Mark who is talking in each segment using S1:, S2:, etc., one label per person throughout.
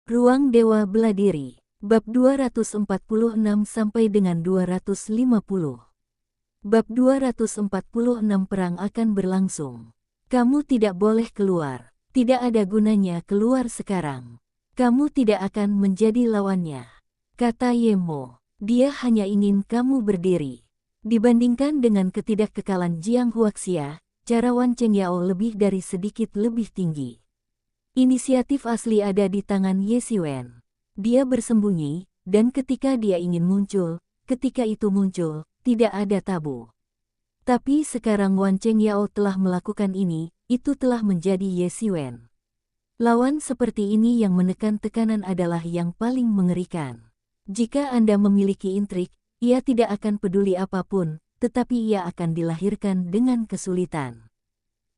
S1: Ruang Dewa Beladiri, bab 246 sampai dengan 250. Bab 246 perang akan berlangsung. Kamu tidak boleh keluar. Tidak ada gunanya keluar sekarang. Kamu tidak akan menjadi lawannya, kata Yemo. Dia hanya ingin kamu berdiri. Dibandingkan dengan ketidakkekalan Jiang Huaxia, cara Wan Chengyao lebih dari sedikit lebih tinggi. Inisiatif asli ada di tangan Ye Xiwen. Dia bersembunyi, dan ketika dia ingin muncul, ketika itu muncul, tidak ada tabu. Tapi sekarang Wan Chengyao telah melakukan ini, itu telah menjadi Ye Xiwen. Lawan seperti ini yang menekan tekanan adalah yang paling mengerikan. Jika Anda memiliki intrik, ia tidak akan peduli apapun, tetapi ia akan dilahirkan dengan kesulitan.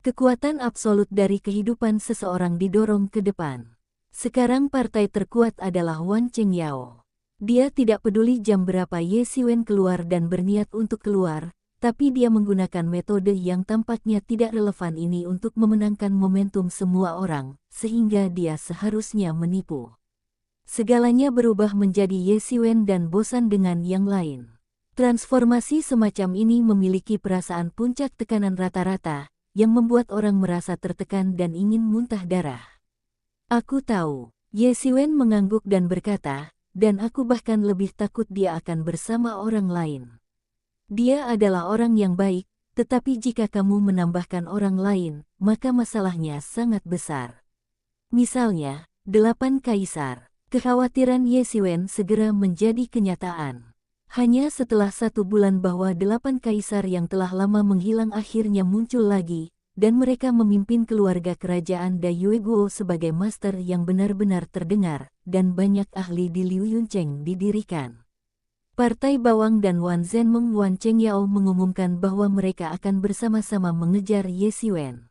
S1: Kekuatan absolut dari kehidupan seseorang didorong ke depan. Sekarang partai terkuat adalah Wan Chengyao. Dia tidak peduli jam berapa Ye Xiwen keluar dan berniat untuk keluar, tapi dia menggunakan metode yang tampaknya tidak relevan ini untuk memenangkan momentum semua orang, sehingga dia seharusnya menipu. Segalanya berubah menjadi Ye Xiwen dan bosan dengan yang lain. Transformasi semacam ini memiliki perasaan puncak tekanan rata-rata, yang membuat orang merasa tertekan dan ingin muntah darah. Aku tahu, Ye Xiwen mengangguk dan berkata, dan aku bahkan lebih takut dia akan bersama orang lain. Dia adalah orang yang baik, tetapi jika kamu menambahkan orang lain, maka masalahnya sangat besar. Misalnya, 8 kaisar. Kekhawatiran Ye Xiwen segera menjadi kenyataan. Hanya setelah 1 bulan bahwa 8 kaisar yang telah lama menghilang akhirnya muncul lagi, dan mereka memimpin keluarga kerajaan Dayue Guo sebagai master yang benar-benar terdengar, dan banyak ahli di Liu Yuncheng didirikan. Partai Bawang dan Wan Zhenmeng Wan Chengyao mengumumkan bahwa mereka akan bersama-sama mengejar Ye Xiwen.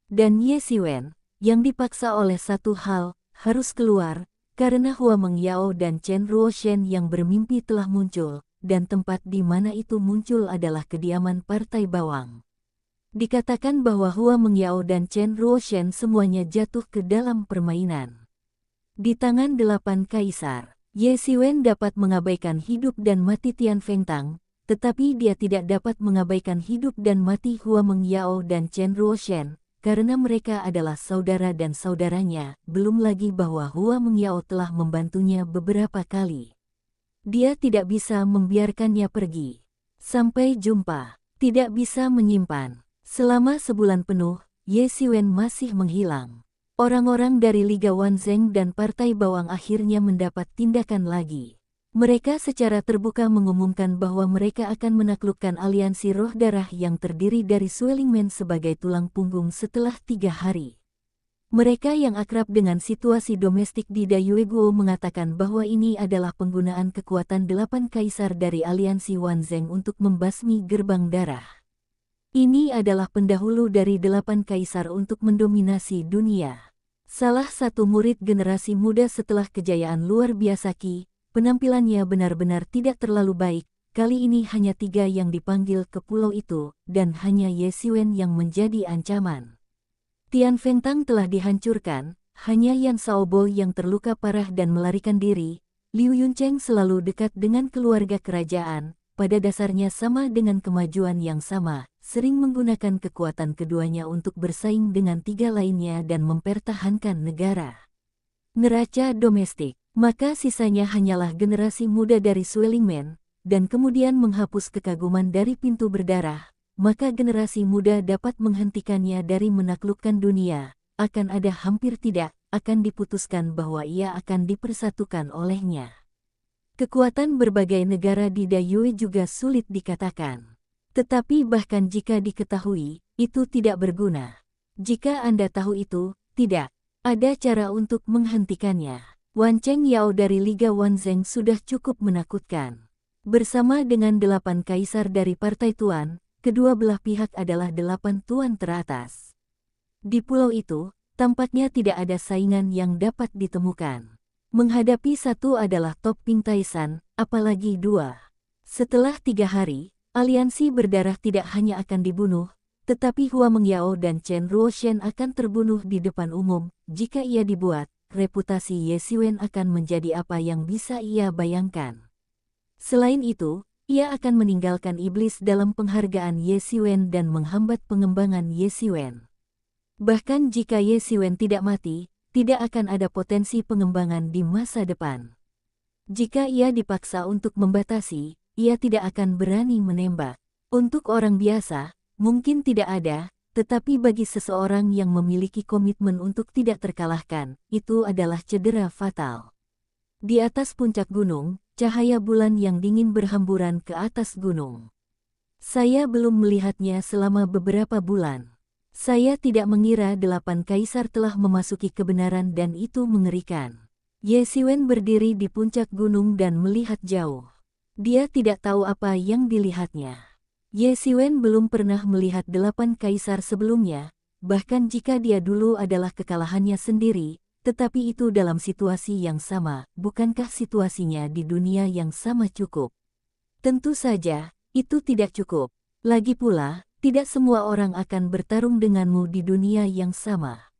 S1: Dan Ye Xiwen, yang dipaksa oleh satu hal, harus keluar, karena Hua Mengyao dan Chen Ruoshen yang bermimpi telah muncul, dan tempat di mana itu muncul adalah kediaman Partai Bawang. Dikatakan bahwa Hua Mengyao dan Chen Ruoshen semuanya jatuh ke dalam permainan. Di tangan 8 kaisar, Ye Xiwen dapat mengabaikan hidup dan mati Tian Fengtang, tetapi dia tidak dapat mengabaikan hidup dan mati Hua Mengyao dan Chen Ruoshen, karena mereka adalah saudara dan saudaranya, belum lagi bahwa Hua Mengyao telah membantunya beberapa kali. Dia tidak bisa membiarkannya pergi. Sampai jumpa. Tidak bisa menyimpan. Selama sebulan penuh, Ye Xiwen masih menghilang. Orang-orang dari Liga Wanzheng dan Partai Bawang akhirnya mendapat tindakan lagi. Mereka secara terbuka mengumumkan bahwa mereka akan menaklukkan aliansi roh darah yang terdiri dari Suelingmen sebagai tulang punggung setelah 3 hari. Mereka yang akrab dengan situasi domestik di Dayue Guo mengatakan bahwa ini adalah penggunaan kekuatan 8 kaisar dari aliansi Wanzheng untuk membasmi gerbang darah. Ini adalah pendahulu dari 8 kaisar untuk mendominasi dunia. Salah satu murid generasi muda setelah kejayaan luar biasa Qi, penampilannya benar-benar tidak terlalu baik, kali ini hanya 3 yang dipanggil ke pulau itu, dan hanya Ye Xiwen yang menjadi ancaman. Tian Fengtang telah dihancurkan, hanya Yan Shaobo yang terluka parah dan melarikan diri. Liu Yuncheng selalu dekat dengan keluarga kerajaan, pada dasarnya sama dengan kemajuan yang sama, sering menggunakan kekuatan keduanya untuk bersaing dengan 3 lainnya dan mempertahankan negara. Neraca domestik. Maka sisanya hanyalah generasi muda dari Suelingmen, dan kemudian menghapus kekaguman dari pintu berdarah, maka generasi muda dapat menghentikannya dari menaklukkan dunia, akan ada hampir tidak, akan diputuskan bahwa ia akan dipersatukan olehnya. Kekuatan berbagai negara di Dayue juga sulit dikatakan. Tetapi bahkan jika diketahui, itu tidak berguna. Jika Anda tahu itu, tidak ada cara untuk menghentikannya. Wan Chengyao dari Liga Wanzheng sudah cukup menakutkan. Bersama dengan 8 kaisar dari Partai Tuan, kedua belah pihak adalah 8 tuan teratas. Di pulau itu, tampaknya tidak ada saingan yang dapat ditemukan. Menghadapi satu adalah Top Ping Taisan, apalagi 2. Setelah 3 hari, aliansi berdarah tidak hanya akan dibunuh, tetapi Hua Mengyao dan Chen Ruoshen akan terbunuh di depan umum, jika ia dibuat. reputasi Ye Xiwen akan menjadi apa yang bisa ia bayangkan. Selain itu, ia akan meninggalkan iblis dalam penghargaan Ye Xiwen dan menghambat pengembangan Ye Xiwen. Bahkan jika Ye Xiwen tidak mati, tidak akan ada potensi pengembangan di masa depan. Jika ia dipaksa untuk membatasi, ia tidak akan berani menembak. Untuk orang biasa, mungkin tidak ada, tetapi bagi seseorang yang memiliki komitmen untuk tidak terkalahkan, itu adalah cedera fatal. Di atas puncak gunung, cahaya bulan yang dingin berhamburan ke atas gunung. Saya belum melihatnya selama beberapa bulan. Saya tidak mengira 8 kaisar telah memasuki kebenaran dan itu mengerikan. Ye Xiwen berdiri di puncak gunung dan melihat jauh. Dia tidak tahu apa yang dilihatnya. Ye Xiwen belum pernah melihat 8 kaisar sebelumnya, bahkan jika dia dulu adalah kekalahannya sendiri, tetapi itu dalam situasi yang sama, bukankah situasinya di dunia yang sama cukup? Tentu saja, itu tidak cukup. Lagi pula, tidak semua orang akan bertarung denganmu di dunia yang sama.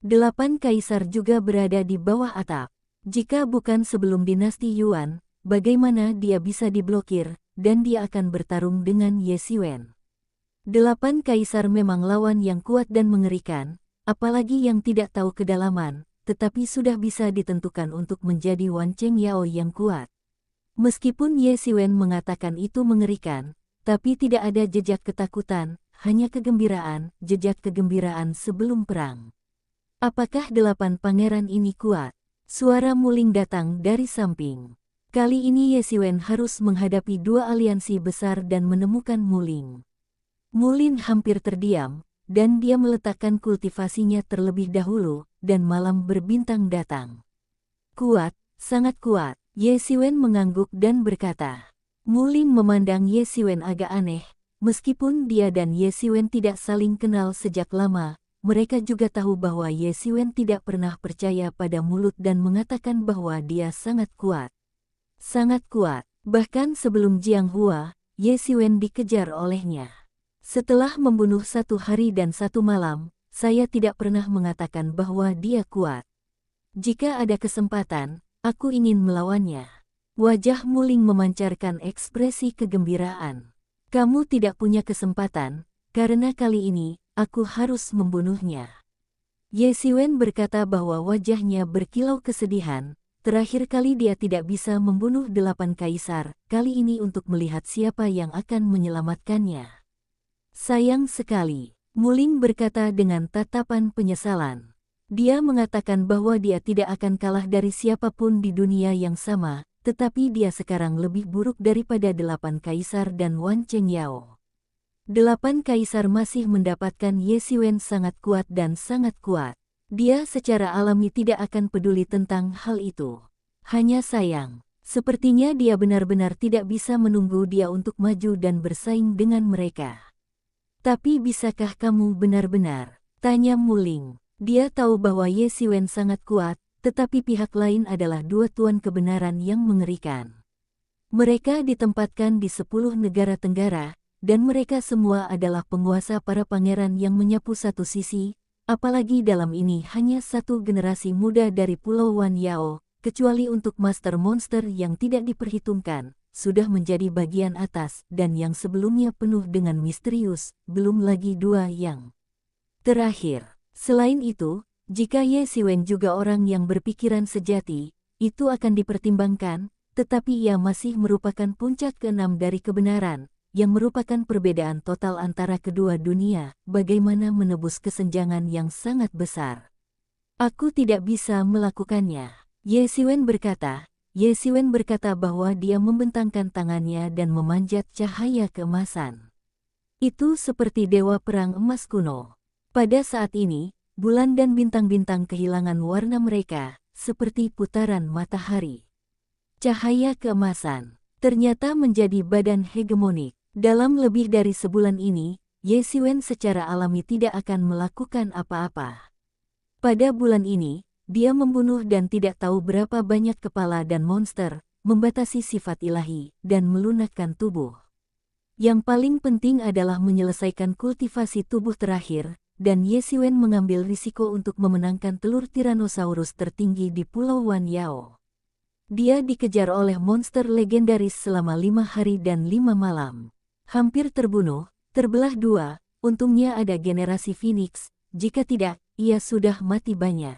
S1: 8 kaisar juga berada di bawah atap. Jika bukan sebelum dinasti Yuan, bagaimana dia bisa diblokir, dan dia akan bertarung dengan Ye Xiwen. 8 kaisar memang lawan yang kuat dan mengerikan, apalagi yang tidak tahu kedalaman, tetapi sudah bisa ditentukan untuk menjadi Wan Cheng Yao yang kuat. Meskipun Ye Xiwen mengatakan itu mengerikan, tapi tidak ada jejak ketakutan, hanya kegembiraan, jejak kegembiraan sebelum perang. Apakah 8 pangeran ini kuat? Suara muling datang dari samping. Kali ini Ye Xiwen harus menghadapi 2 aliansi besar dan menemukan Muling. Mulin hampir terdiam, dan dia meletakkan kultivasinya terlebih dahulu, dan malam berbintang datang. Kuat, sangat kuat, Ye Xiwen mengangguk dan berkata. Muling memandang Ye Xiwen agak aneh, meskipun dia dan Ye Xiwen tidak saling kenal sejak lama, mereka juga tahu bahwa Ye Xiwen tidak pernah percaya pada mulut dan mengatakan bahwa dia sangat kuat. Sangat kuat, bahkan sebelum Jiang Hua, Ye Xiwen dikejar olehnya. Setelah membunuh 1 hari dan 1 malam, saya tidak pernah mengatakan bahwa dia kuat. Jika ada kesempatan, aku ingin melawannya. Wajah Muling memancarkan ekspresi kegembiraan. Kamu tidak punya kesempatan, karena kali ini, aku harus membunuhnya. Ye Xiwen berkata bahwa wajahnya berkilau kesedihan. Terakhir kali dia tidak bisa membunuh 8 kaisar, kali ini untuk melihat siapa yang akan menyelamatkannya. Sayang sekali, Muling berkata dengan tatapan penyesalan. Dia mengatakan bahwa dia tidak akan kalah dari siapapun di dunia yang sama, tetapi dia sekarang lebih buruk daripada 8 kaisar dan Wan Cheng Yao. 8 kaisar masih mendapatkan Ye Xiwen sangat kuat dan sangat kuat. Dia secara alami tidak akan peduli tentang hal itu. Hanya sayang, sepertinya dia benar-benar tidak bisa menunggu dia untuk maju dan bersaing dengan mereka. Tapi bisakah kamu benar-benar? Tanya Muling. Dia tahu bahwa Ye Xiwen sangat kuat, tetapi pihak lain adalah 2 tuan kebenaran yang mengerikan. Mereka ditempatkan di 10 negara tenggara, dan mereka semua adalah penguasa para pangeran yang menyapu satu sisi. Apalagi dalam ini hanya 1 generasi muda dari Pulau Wan Yao, kecuali untuk Master Monster yang tidak diperhitungkan, sudah menjadi bagian atas dan yang sebelumnya penuh dengan misterius, belum lagi 2 yang terakhir. Selain itu, jika Ye Xiwen juga orang yang berpikiran sejati, itu akan dipertimbangkan, tetapi ia masih merupakan puncak ke-6 dari kebenaran, yang merupakan perbedaan total antara kedua dunia, bagaimana menebus kesenjangan yang sangat besar. Aku tidak bisa melakukannya. Ye Xiwen berkata. Ye Xiwen berkata bahwa dia membentangkan tangannya dan memanjat cahaya keemasan. Itu seperti dewa perang emas kuno. Pada saat ini, bulan dan bintang-bintang kehilangan warna mereka, seperti putaran matahari. Cahaya keemasan ternyata menjadi badan hegemonik. Dalam lebih dari sebulan ini, Ye Xiwen secara alami tidak akan melakukan apa-apa. Pada bulan ini, dia membunuh dan tidak tahu berapa banyak kepala dan monster, membatasi sifat ilahi, dan melunakkan tubuh. Yang paling penting adalah menyelesaikan kultivasi tubuh terakhir, dan Ye Xiwen mengambil risiko untuk memenangkan telur Tyrannosaurus tertinggi di Pulau Wan Yao. Dia dikejar oleh monster legendaris selama 5 hari dan 5 malam. Hampir terbunuh, terbelah dua, untungnya ada generasi Phoenix, jika tidak, ia sudah mati banyak.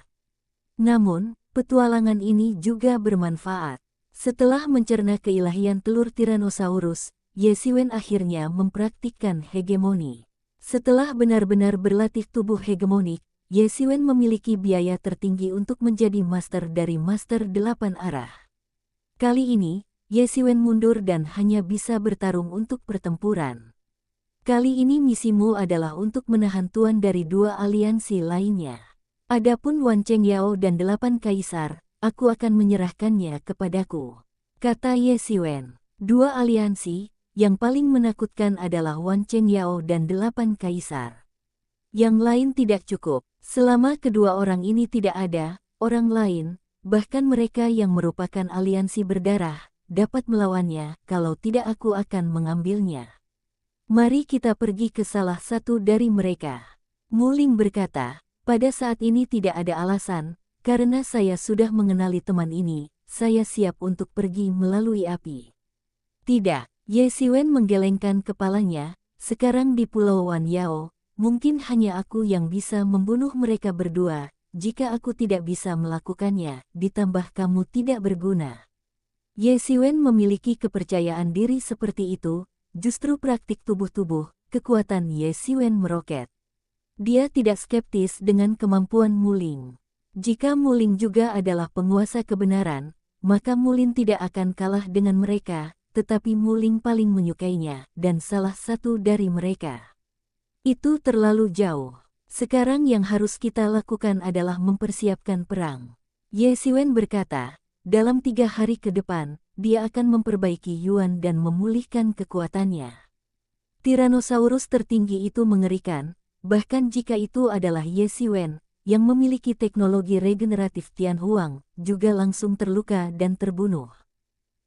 S1: Namun, petualangan ini juga bermanfaat. Setelah mencerna keilahian telur Tyrannosaurus, Ye Xiwen akhirnya mempraktikkan hegemoni. Setelah benar-benar berlatih tubuh hegemonik, Ye Xiwen memiliki biaya tertinggi untuk menjadi master dari Master 8 Arah. Kali ini, Ye Xiwen mundur dan hanya bisa bertarung untuk pertempuran. Kali ini misimu adalah untuk menahan tuan dari dua aliansi lainnya. Adapun Wan Chengyao dan 8 Kaisar, aku akan menyerahkannya kepadaku, kata Ye Xiwen. Dua aliansi, yang paling menakutkan adalah Wan Chengyao dan 8 Kaisar. Yang lain tidak cukup, selama kedua orang ini tidak ada, orang lain, bahkan mereka yang merupakan aliansi berdarah, dapat melawannya, kalau tidak aku akan mengambilnya. Mari kita pergi ke salah satu dari mereka. Mu Ling berkata, pada saat ini tidak ada alasan, karena saya sudah mengenali teman ini, saya siap untuk pergi melalui api. Tidak, Ye Xiwen menggelengkan kepalanya, sekarang di Pulau Wan Yao, mungkin hanya aku yang bisa membunuh mereka berdua, jika aku tidak bisa melakukannya, ditambah kamu tidak berguna. Ye Xiwen memiliki kepercayaan diri seperti itu. Justru praktik tubuh-tubuh, kekuatan Ye Xiwen meroket. Dia tidak skeptis dengan kemampuan Mu Ling. Jika Mu Ling juga adalah penguasa kebenaran, maka Mu Ling tidak akan kalah dengan mereka, tetapi Mu Ling paling menyukainya, dan salah satu dari mereka. Itu terlalu jauh. Sekarang yang harus kita lakukan adalah mempersiapkan perang. Ye Xiwen berkata, dalam 3 hari ke depan, dia akan memperbaiki Yuan dan memulihkan kekuatannya. Tyrannosaurus tertinggi itu mengerikan, bahkan jika itu adalah Ye Xiwen, yang memiliki teknologi regeneratif Tianhuang, juga langsung terluka dan terbunuh.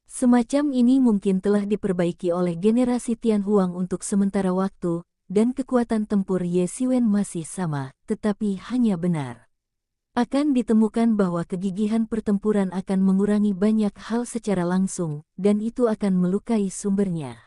S1: Semacam ini mungkin telah diperbaiki oleh generasi Tianhuang untuk sementara waktu, dan kekuatan tempur Ye Xiwen masih sama, tetapi hanya benar. Akan ditemukan bahwa kegigihan pertempuran akan mengurangi banyak hal secara langsung, dan itu akan melukai sumbernya.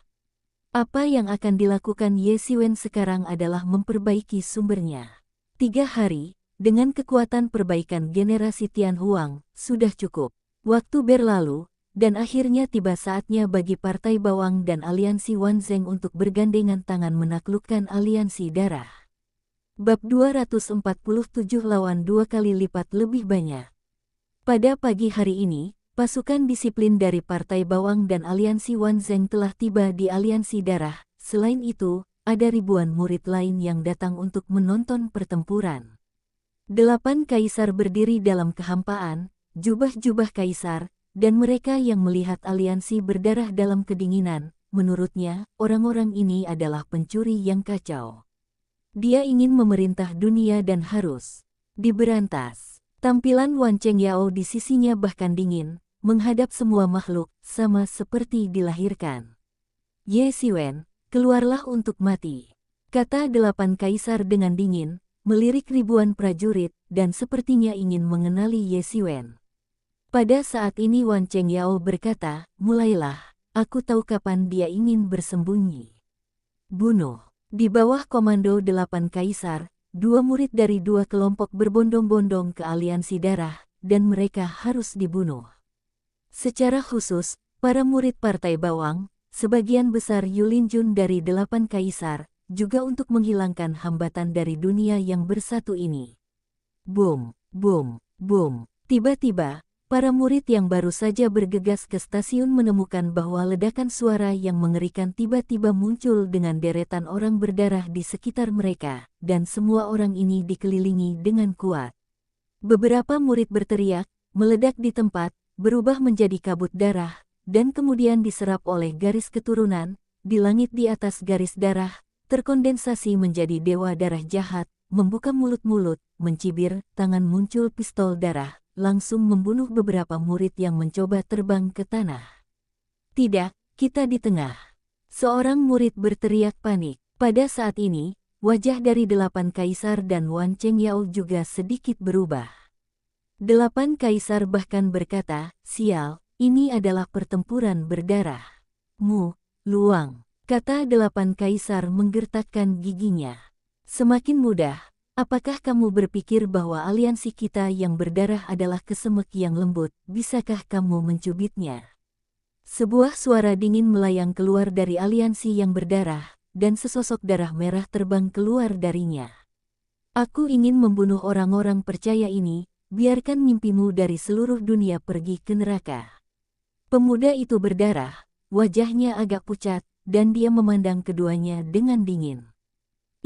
S1: Apa yang akan dilakukan Ye Xiwen sekarang adalah memperbaiki sumbernya. 3 hari, dengan kekuatan perbaikan generasi Tianhuang, sudah cukup. Waktu berlalu, dan akhirnya tiba saatnya bagi Partai Bawang dan Aliansi Wanzheng untuk bergandengan tangan menaklukkan Aliansi Darah. Bab 247 lawan 2 kali lipat lebih banyak. Pada pagi hari ini, pasukan disiplin dari Partai Bawang dan Aliansi Wanzheng telah tiba di Aliansi Darah. Selain itu, ada ribuan murid lain yang datang untuk menonton pertempuran. 8 kaisar berdiri dalam kehampaan, jubah-jubah kaisar, dan mereka yang melihat aliansi berdarah dalam kedinginan. Menurutnya, orang-orang ini adalah pencuri yang kacau. Dia ingin memerintah dunia dan harus diberantas. Tampilan Wan Chengyao di sisinya bahkan dingin, menghadap semua makhluk, sama seperti dilahirkan. Ye Xiwen, keluarlah untuk mati, kata 8 kaisar dengan dingin, melirik ribuan prajurit, dan sepertinya ingin mengenali Ye Xiwen. Pada saat ini Wan Chengyao berkata, mulailah, aku tahu kapan dia ingin bersembunyi. Bunuh. Di bawah komando 8 kaisar, 2 murid dari 2 kelompok berbondong-bondong ke Aliansi Darah, dan mereka harus dibunuh. Secara khusus, para murid Partai Bawang, sebagian besar Yulin Jun dari 8 kaisar, juga untuk menghilangkan hambatan dari dunia yang bersatu ini. Boom, boom, boom. Tiba-tiba, para murid yang baru saja bergegas ke stasiun menemukan bahwa ledakan suara yang mengerikan tiba-tiba muncul dengan deretan orang berdarah di sekitar mereka, dan semua orang ini dikelilingi dengan kuat. Beberapa murid berteriak, meledak di tempat, berubah menjadi kabut darah, dan kemudian diserap oleh garis keturunan. Di langit di atas garis darah, terkondensasi menjadi dewa darah jahat, membuka mulut-mulut, mencibir, tangan muncul pistol darah, langsung membunuh beberapa murid yang mencoba terbang ke tanah. Tidak, kita di tengah. Seorang murid berteriak panik. Pada saat ini, wajah dari 8 kaisar dan Wan Chengyao juga sedikit berubah. 8 kaisar bahkan berkata, "Sial, ini adalah pertempuran berdarah." "Mu, Luang," kata 8 kaisar menggertakkan giginya. "Semakin mudah. Apakah kamu berpikir bahwa aliansi kita yang berdarah adalah kesemek yang lembut? Bisakah kamu mencubitnya?" Sebuah suara dingin melayang keluar dari aliansi yang berdarah, dan sesosok darah merah terbang keluar darinya. "Aku ingin membunuh orang-orang percaya ini, biarkan mimpimu dari seluruh dunia pergi ke neraka." Pemuda itu berdarah, wajahnya agak pucat, dan dia memandang keduanya dengan dingin.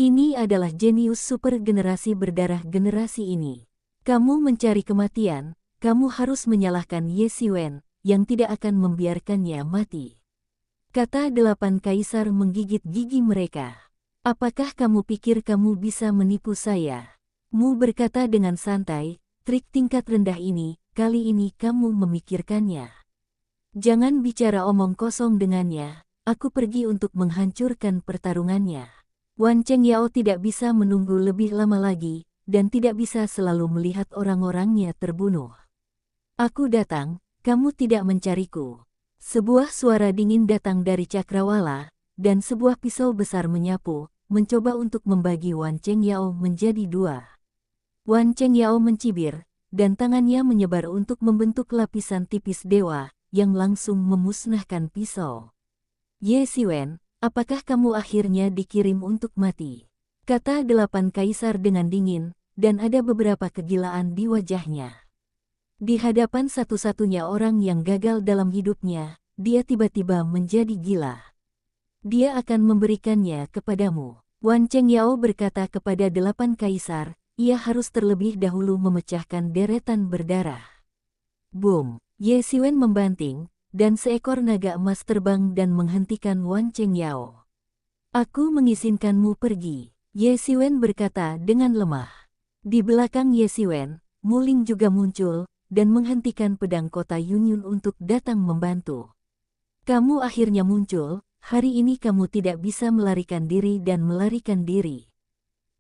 S1: "Ini adalah jenius super generasi berdarah generasi ini. Kamu mencari kematian, kamu harus menyalahkan Ye Xiwen, yang tidak akan membiarkannya mati," kata 8 kaisar menggigit gigi mereka. "Apakah kamu pikir kamu bisa menipu saya?" Mu berkata dengan santai, "Trik tingkat rendah ini, kali ini kamu memikirkannya. Jangan bicara omong kosong dengannya, aku pergi untuk menghancurkan pertarungannya." Wan Chengyao tidak bisa menunggu lebih lama lagi, dan tidak bisa selalu melihat orang-orangnya terbunuh. "Aku datang, kamu tidak mencariku." Sebuah suara dingin datang dari cakrawala, dan sebuah pisau besar menyapu, mencoba untuk membagi Wan Chengyao menjadi dua. Wan Chengyao mencibir, dan tangannya menyebar untuk membentuk lapisan tipis dewa, yang langsung memusnahkan pisau. "Ye Xiwen, apakah kamu akhirnya dikirim untuk mati?" kata 8 kaisar dengan dingin, dan ada beberapa kegilaan di wajahnya. Di hadapan satu-satunya orang yang gagal dalam hidupnya, dia tiba-tiba menjadi gila. "Dia akan memberikannya kepadamu." Wan Chengyao berkata kepada 8 kaisar, ia harus terlebih dahulu memecahkan deretan berdarah. Boom! Ye Xiwen membanting, dan seekor naga emas terbang dan menghentikan Wan Chengyao. "Aku mengizinkanmu pergi," Ye Xiwen berkata dengan lemah. Di belakang Ye Xiwen, Mu Ling juga muncul, dan menghentikan pedang kota Yunyun untuk datang membantu. "Kamu akhirnya muncul, hari ini kamu tidak bisa melarikan diri dan melarikan diri,"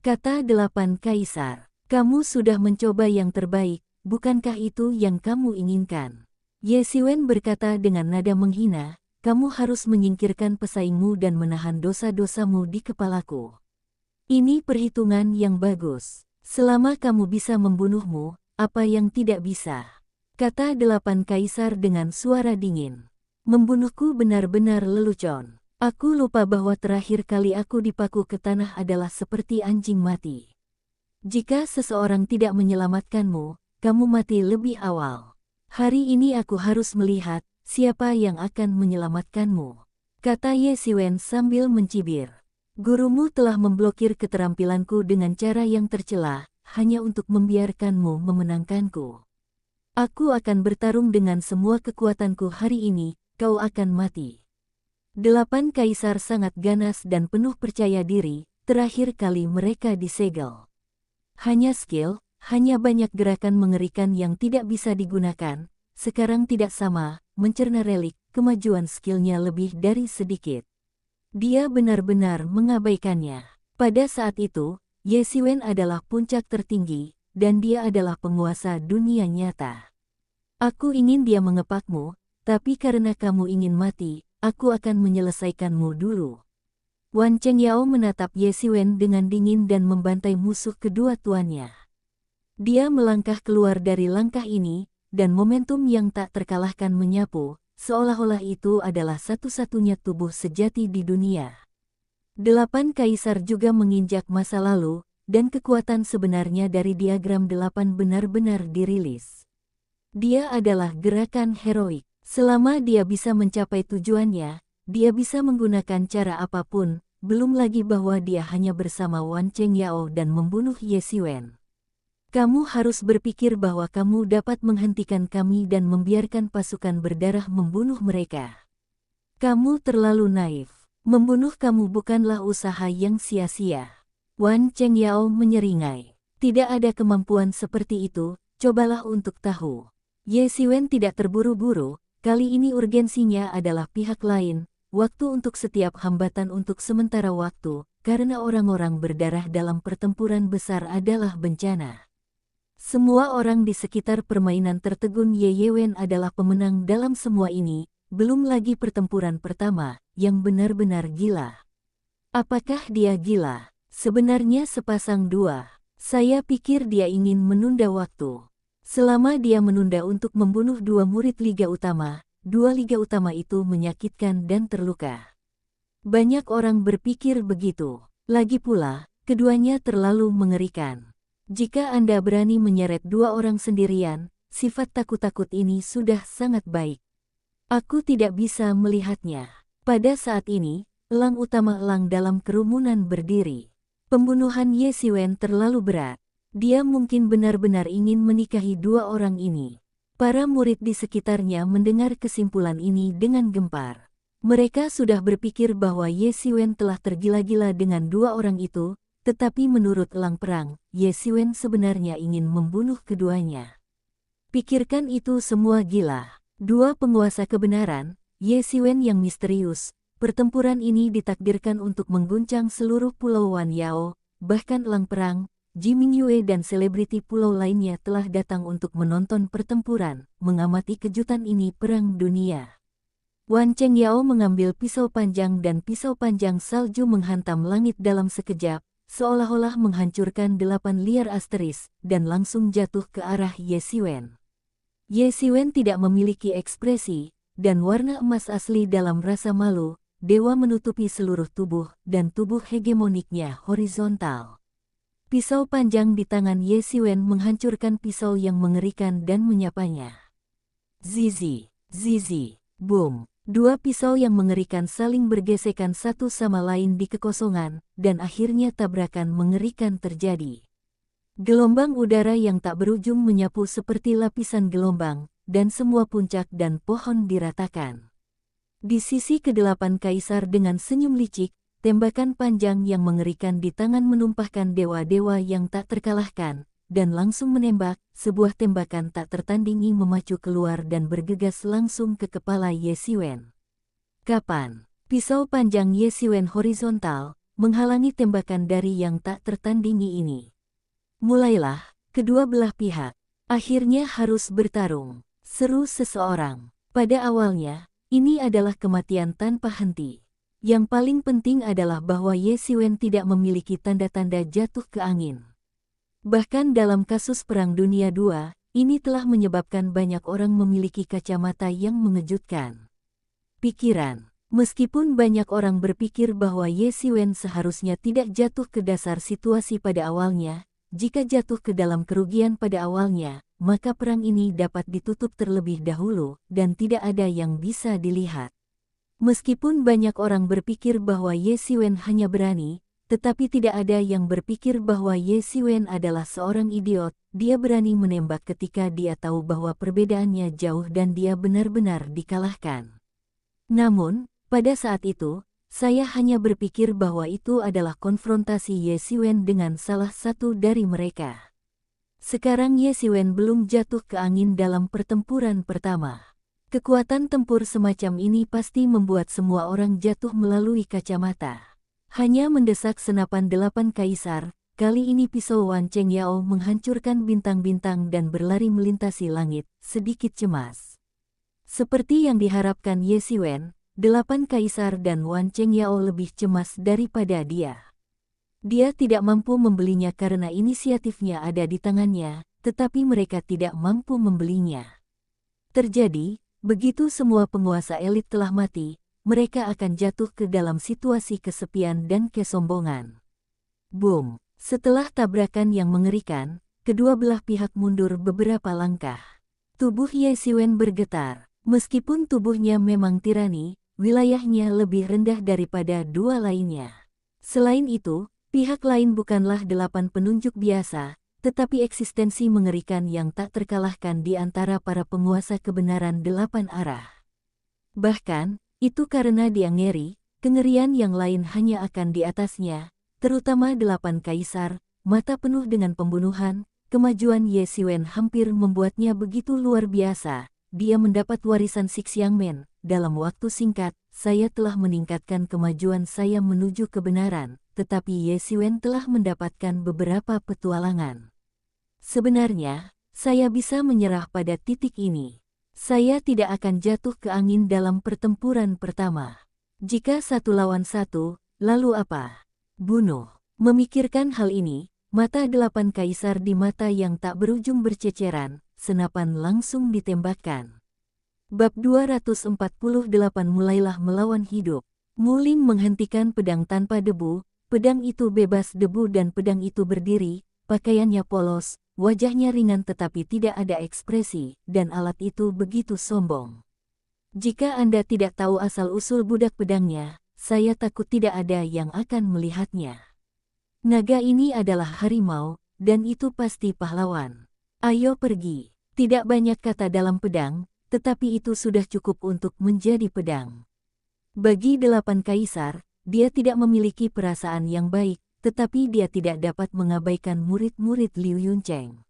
S1: kata 8 kaisar. "Kamu sudah mencoba yang terbaik, bukankah itu yang kamu inginkan?" Ye Xiwen berkata dengan nada menghina, "Kamu harus menyingkirkan pesaingmu dan menahan dosa-dosamu di kepalaku. Ini perhitungan yang bagus. Selama kamu bisa membunuhmu, apa yang tidak bisa?" kata 8 kaisar dengan suara dingin. "Membunuhku benar-benar lelucon. Aku lupa bahwa terakhir kali aku dipaku ke tanah adalah seperti anjing mati. Jika seseorang tidak menyelamatkanmu, kamu mati lebih awal. Hari ini aku harus melihat siapa yang akan menyelamatkanmu," kata Ye Xiwen sambil mencibir. "Gurumu telah memblokir keterampilanku dengan cara yang tercela, hanya untuk membiarkanmu memenangkanku. Aku akan bertarung dengan semua kekuatanku hari ini, kau akan mati." 8 kaisar sangat ganas dan penuh percaya diri, terakhir kali mereka disegel. Hanya skill, hanya banyak gerakan mengerikan yang tidak bisa digunakan, sekarang tidak sama, mencerna relik, kemajuan skillnya lebih dari sedikit. Dia benar-benar mengabaikannya. Pada saat itu, Ye Xiwen adalah puncak tertinggi, dan dia adalah penguasa dunia nyata. "Aku ingin dia mengepakmu, tapi karena kamu ingin mati, aku akan menyelesaikanmu dulu." Wan Chengyao menatap Ye Xiwen dengan dingin dan membantai musuh kedua tuannya. Dia melangkah keluar dari langkah ini, dan momentum yang tak terkalahkan menyapu, seolah-olah itu adalah satu-satunya tubuh sejati di dunia. 8 kaisar juga menginjak masa lalu, dan kekuatan sebenarnya dari diagram 8 benar-benar dirilis. Dia adalah gerakan heroik. Selama dia bisa mencapai tujuannya, dia bisa menggunakan cara apapun, belum lagi bahwa dia hanya bersama Wan Chengyao dan membunuh Ye Xiwen. "Kamu harus berpikir bahwa kamu dapat menghentikan kami dan membiarkan pasukan berdarah membunuh mereka. Kamu terlalu naif. Membunuh kamu bukanlah usaha yang sia-sia." Wan Chengyao menyeringai. "Tidak ada kemampuan seperti itu, cobalah untuk tahu." Ye Xiwen tidak terburu-buru, kali ini urgensinya adalah pihak lain, waktu untuk setiap hambatan untuk sementara waktu, karena orang-orang berdarah dalam pertempuran besar adalah bencana. Semua orang di sekitar permainan tertegun Ye Yewen adalah pemenang dalam semua ini, belum lagi pertempuran pertama, yang benar-benar gila. Apakah dia gila? Sebenarnya sepasang dua. Saya pikir dia ingin menunda waktu. Selama dia menunda untuk membunuh dua murid Liga Utama, dua Liga Utama itu menyakitkan dan terluka. Banyak orang berpikir begitu. Lagi pula, keduanya terlalu mengerikan. Jika Anda berani menyeret dua orang sendirian, sifat takut-takut ini sudah sangat baik. Aku tidak bisa melihatnya. Pada saat ini, elang utama elang dalam kerumunan berdiri. Pembunuhan Ye Xiwen terlalu berat. Dia mungkin benar-benar ingin menikahi dua orang ini. Para murid di sekitarnya mendengar kesimpulan ini dengan gempar. Mereka sudah berpikir bahwa Ye Xiwen telah tergila-gila dengan dua orang itu, tetapi menurut elang perang, Ye Xiwen sebenarnya ingin membunuh keduanya. Pikirkan itu semua gila. Dua penguasa kebenaran, Ye Xiwen yang misterius. Pertempuran ini ditakdirkan untuk mengguncang seluruh pulau Wan Yao, bahkan elang perang, Ji Mingyue dan selebriti pulau lainnya telah datang untuk menonton pertempuran, mengamati kejutan ini perang dunia. Wan Cheng Yao mengambil pisau panjang dan pisau panjang salju menghantam langit dalam sekejap, seolah-olah menghancurkan 8 liar asteris, dan langsung jatuh ke arah Ye Xiwen. Ye Xiwen tidak memiliki ekspresi, dan warna emas asli dalam rasa malu, dewa menutupi seluruh tubuh, dan tubuh hegemoniknya horizontal. Pisau panjang di tangan Ye Xiwen menghancurkan pisau yang mengerikan dan menyapanya. Zizi, zizi, boom. Dua pisau yang mengerikan saling bergesekan satu sama lain di kekosongan, dan akhirnya tabrakan mengerikan terjadi. Gelombang udara yang tak berujung menyapu seperti lapisan gelombang, dan semua puncak dan pohon diratakan. Di sisi ke-8 kaisar dengan senyum licik, tembakan panjang yang mengerikan di tangan menumpahkan dewa-dewa yang tak terkalahkan, dan langsung menembak, sebuah tembakan tak tertandingi memacu keluar dan bergegas langsung ke kepala Ye Xiwen. Kapan? Pisau panjang Ye Xiwen horizontal, menghalangi tembakan dari yang tak tertandingi ini. Mulailah, kedua belah pihak, akhirnya harus bertarung, seru seseorang. Pada awalnya, ini adalah kematian tanpa henti. Yang paling penting adalah bahwa Ye Xiwen tidak memiliki tanda-tanda jatuh ke angin. Bahkan dalam kasus Perang Dunia II, ini telah menyebabkan banyak orang memiliki kacamata yang mengejutkan. Pikiran. Meskipun banyak orang berpikir bahwa Ye Xiwen seharusnya tidak jatuh ke dasar situasi pada awalnya, jika jatuh ke dalam kerugian pada awalnya, maka perang ini dapat ditutup terlebih dahulu, dan tidak ada yang bisa dilihat. Meskipun banyak orang berpikir bahwa Ye Xiwen hanya berani, tetapi tidak ada yang berpikir bahwa Ye Xiwen adalah seorang idiot. Dia berani menembak ketika dia tahu bahwa perbedaannya jauh dan dia benar-benar dikalahkan. Namun, pada saat itu, saya hanya berpikir bahwa itu adalah konfrontasi Ye Xiwen dengan salah satu dari mereka. Sekarang Ye Xiwen belum jatuh ke angin dalam pertempuran pertama. Kekuatan tempur semacam ini pasti membuat semua orang jatuh melalui kacamata. Hanya mendesak senapan 8 kaisar, kali ini pisau Wan Cheng Yao menghancurkan bintang-bintang dan berlari melintasi langit, sedikit cemas. Seperti yang diharapkan Ye Xiwen, 8 kaisar dan Wan Cheng Yao lebih cemas daripada dia. Dia tidak mampu membelinya karena inisiatifnya ada di tangannya, tetapi mereka tidak mampu membelinya. Terjadi, begitu semua penguasa elit telah mati, mereka akan jatuh ke dalam situasi kesepian dan kesombongan. Boom! Setelah tabrakan yang mengerikan, kedua belah pihak mundur beberapa langkah. Tubuh Ye Xiwen bergetar. Meskipun tubuhnya memang tirani, wilayahnya lebih rendah daripada dua lainnya. Selain itu, pihak lain bukanlah 8 penunjuk biasa, tetapi eksistensi mengerikan yang tak terkalahkan di antara para penguasa kebenaran 8 arah. Bahkan, itu karena dia ngeri, kengerian yang lain hanya akan di atasnya, terutama 8 kaisar, mata penuh dengan pembunuhan. Kemajuan Ye Xiwen hampir membuatnya begitu luar biasa. Dia mendapat warisan Xixiangmen, dalam waktu singkat, saya telah meningkatkan kemajuan saya menuju kebenaran, tetapi Ye Xiwen telah mendapatkan beberapa petualangan. Sebenarnya, saya bisa menyerah pada titik ini. Saya tidak akan jatuh ke angin dalam pertempuran pertama. Jika 1 lawan 1, lalu apa? Bunuh. Memikirkan hal ini, mata 8 kaisar di mata yang tak berujung berceceran, senapan langsung ditembakkan. Bab 248 mulailah melawan hidup. Mu Ling menghentikan pedang tanpa debu, pedang itu bebas debu dan pedang itu berdiri, pakaiannya polos, wajahnya ringan tetapi tidak ada ekspresi, dan alat itu begitu sombong. Jika Anda tidak tahu asal-usul budak pedangnya, saya takut tidak ada yang akan melihatnya. Naga ini adalah harimau, dan itu pasti pahlawan. Ayo pergi. Tidak banyak kata dalam pedang, tetapi itu sudah cukup untuk menjadi pedang. Bagi 8 kaisar, dia tidak memiliki perasaan yang baik, tetapi dia tidak dapat mengabaikan murid-murid Liu Yuncheng.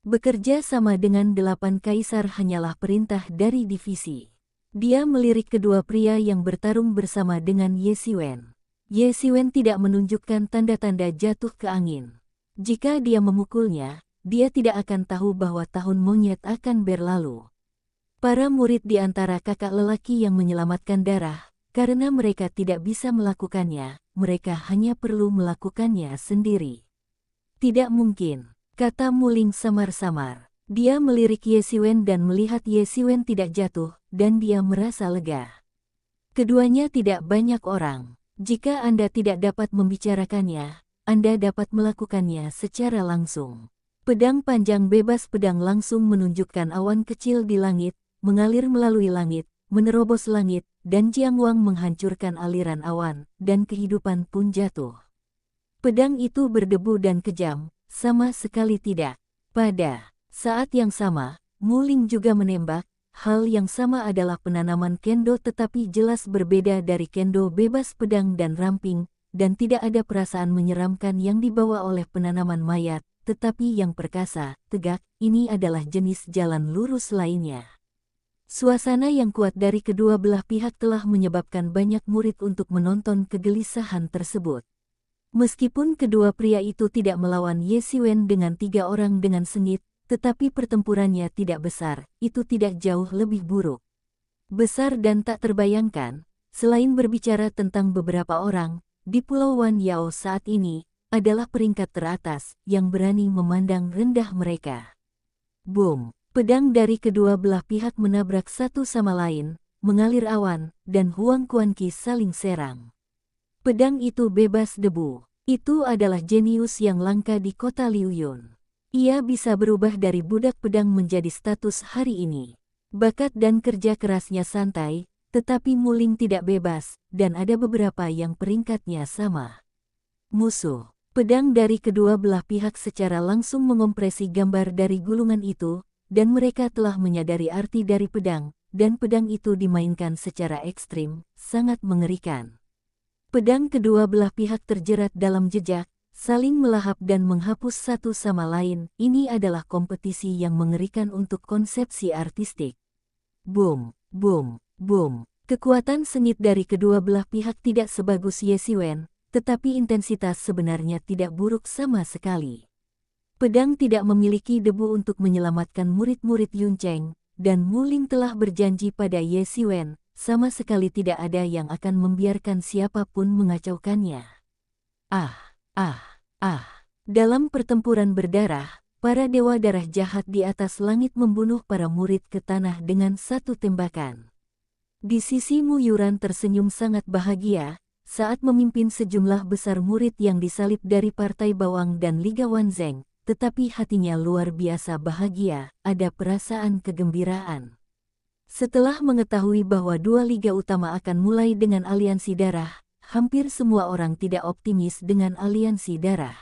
S1: Bekerja sama dengan 8 kaisar hanyalah perintah dari divisi. Dia melirik kedua pria yang bertarung bersama dengan Ye Xiwen. Ye Xiwen tidak menunjukkan tanda-tanda jatuh ke angin. Jika dia memukulnya, dia tidak akan tahu bahwa tahun monyet akan berlalu. Para murid di antara kakak lelaki yang menyelamatkan darah, karena mereka tidak bisa melakukannya, mereka hanya perlu melakukannya sendiri. Tidak mungkin, kata Mu Ling samar-samar. Dia melirik Ye Xiwen dan melihat Ye Xiwen tidak jatuh, dan dia merasa lega. Keduanya tidak banyak orang. Jika Anda tidak dapat membicarakannya, Anda dapat melakukannya secara langsung. Pedang panjang bebas pedang langsung menunjukkan awan kecil di langit, mengalir melalui langit, menerobos langit, dan Jiang Wang menghancurkan aliran awan, dan kehidupan pun jatuh. Pedang itu berdebu dan kejam, sama sekali tidak. Pada saat yang sama, Mu Ling juga menembak. Hal yang sama adalah penanaman kendo tetapi jelas berbeda dari kendo bebas pedang dan ramping, dan tidak ada perasaan menyeramkan yang dibawa oleh penanaman mayat, tetapi yang perkasa, tegak, ini adalah jenis jalan lurus lainnya. Suasana yang kuat dari kedua belah pihak telah menyebabkan banyak murid untuk menonton kegelisahan tersebut. Meskipun kedua pria itu tidak melawan Ye Xiwen dengan 3 orang dengan sengit, tetapi pertempurannya tidak besar, itu tidak jauh lebih buruk. Besar dan tak terbayangkan, selain berbicara tentang beberapa orang, di Pulau Wan Yao saat ini, adalah peringkat teratas yang berani memandang rendah mereka. Boom! Pedang dari kedua belah pihak menabrak satu sama lain, mengalir awan, dan Huang Kuanqi saling serang. Pedang itu bebas debu. Itu adalah jenius yang langka di kota Liu Yun. Ia bisa berubah dari budak pedang menjadi status hari ini. Bakat dan kerja kerasnya santai, tetapi Mu Ling tidak bebas, dan ada beberapa yang peringkatnya sama. Musuh. Pedang dari kedua belah pihak secara langsung mengompresi gambar dari gulungan itu, dan mereka telah menyadari arti dari pedang, dan pedang itu dimainkan secara ekstrim, sangat mengerikan. Pedang kedua belah pihak terjerat dalam jejak, saling melahap dan menghapus satu sama lain. Ini adalah kompetisi yang mengerikan untuk konsepsi artistik. Boom, boom, boom. Kekuatan sengit dari kedua belah pihak tidak sebagus Ye Xiwen, tetapi intensitas sebenarnya tidak buruk sama sekali. Pedang tidak memiliki debu untuk menyelamatkan murid-murid Yuncheng, dan Mu Ling telah berjanji pada Ye Xiwen, sama sekali tidak ada yang akan membiarkan siapapun mengacaukannya. Dalam pertempuran berdarah, para dewa darah jahat di atas langit membunuh para murid ke tanah dengan satu tembakan. Di sisi Mu Yuran tersenyum sangat bahagia, saat memimpin sejumlah besar murid yang disalib dari Partai Bawang dan Liga Wanzheng. Tetapi hatinya luar biasa bahagia, ada perasaan kegembiraan. Setelah mengetahui bahwa 2 liga utama akan mulai dengan aliansi darah, hampir semua orang tidak optimis dengan aliansi darah.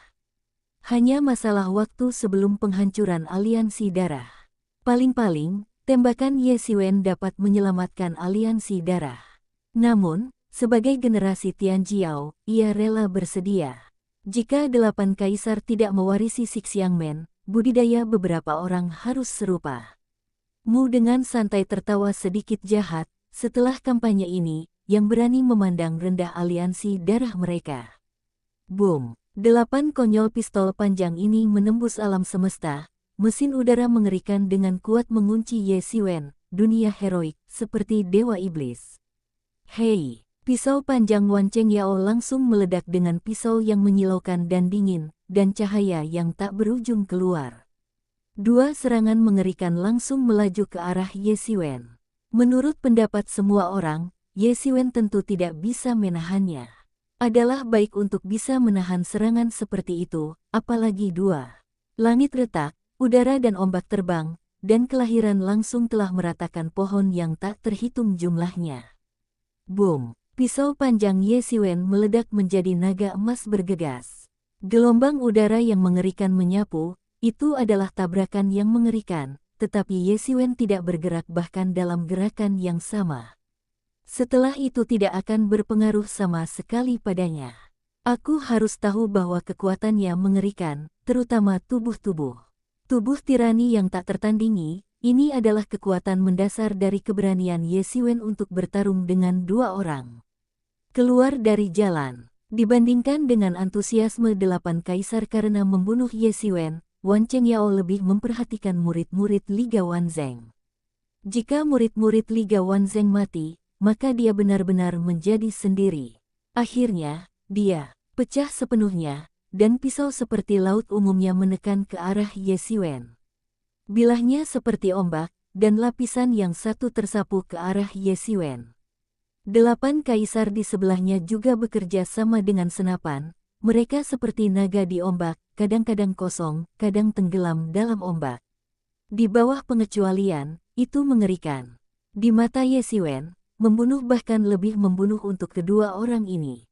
S1: Hanya masalah waktu sebelum penghancuran aliansi darah. Paling-paling, tembakan Ye Xiwen dapat menyelamatkan aliansi darah. Namun, sebagai generasi Tianjiao, ia rela bersedia. Jika 8 kaisar tidak mewarisi Xiangmen, budidaya beberapa orang harus serupa. Mu dengan santai tertawa sedikit jahat, setelah kampanye ini, yang berani memandang rendah aliansi darah mereka. Boom! 8 konyol pistol panjang ini menembus alam semesta. Mesin udara mengerikan dengan kuat mengunci Ye Xiwen, dunia heroik, seperti dewa iblis. Hei! Pisau panjang Wan Cheng Yao langsung meledak dengan pisau yang menyilaukan dan dingin, dan cahaya yang tak berujung keluar. Dua serangan mengerikan langsung melaju ke arah Ye Xiwen. Menurut pendapat semua orang, Ye Xiwen tentu tidak bisa menahannya. Adalah baik untuk bisa menahan serangan seperti itu, apalagi dua. Langit retak, udara dan ombak terbang, dan kelahiran langsung telah meratakan pohon yang tak terhitung jumlahnya. Boom! Pisau panjang Ye Xiwen meledak menjadi naga emas bergegas. Gelombang udara yang mengerikan menyapu, itu adalah tabrakan yang mengerikan, tetapi Ye Xiwen tidak bergerak bahkan dalam gerakan yang sama. Setelah itu tidak akan berpengaruh sama sekali padanya. Aku harus tahu bahwa kekuatannya mengerikan, terutama tubuh-tubuh. Tubuh tirani yang tak tertandingi, ini adalah kekuatan mendasar dari keberanian Ye Xiwen untuk bertarung dengan dua orang. Keluar dari jalan. Dibandingkan dengan antusiasme 8 kaisar karena membunuh Ye Xiwen, Wan Cheng Yao lebih memperhatikan murid-murid Liga Wanzheng. Jika murid-murid Liga Wanzheng mati, maka dia benar-benar menjadi sendiri. Akhirnya, dia pecah sepenuhnya, dan pisau seperti laut umumnya menekan ke arah Ye Xiwen. Bilahnya seperti ombak, dan lapisan yang satu tersapu ke arah Ye Xiwen. 8 kaisar di sebelahnya juga bekerja sama dengan senapan, mereka seperti naga di ombak, kadang-kadang kosong, kadang tenggelam dalam ombak. Di bawah pengecualian, itu mengerikan. Di mata Ye Xiwen, membunuh bahkan lebih membunuh untuk kedua orang ini.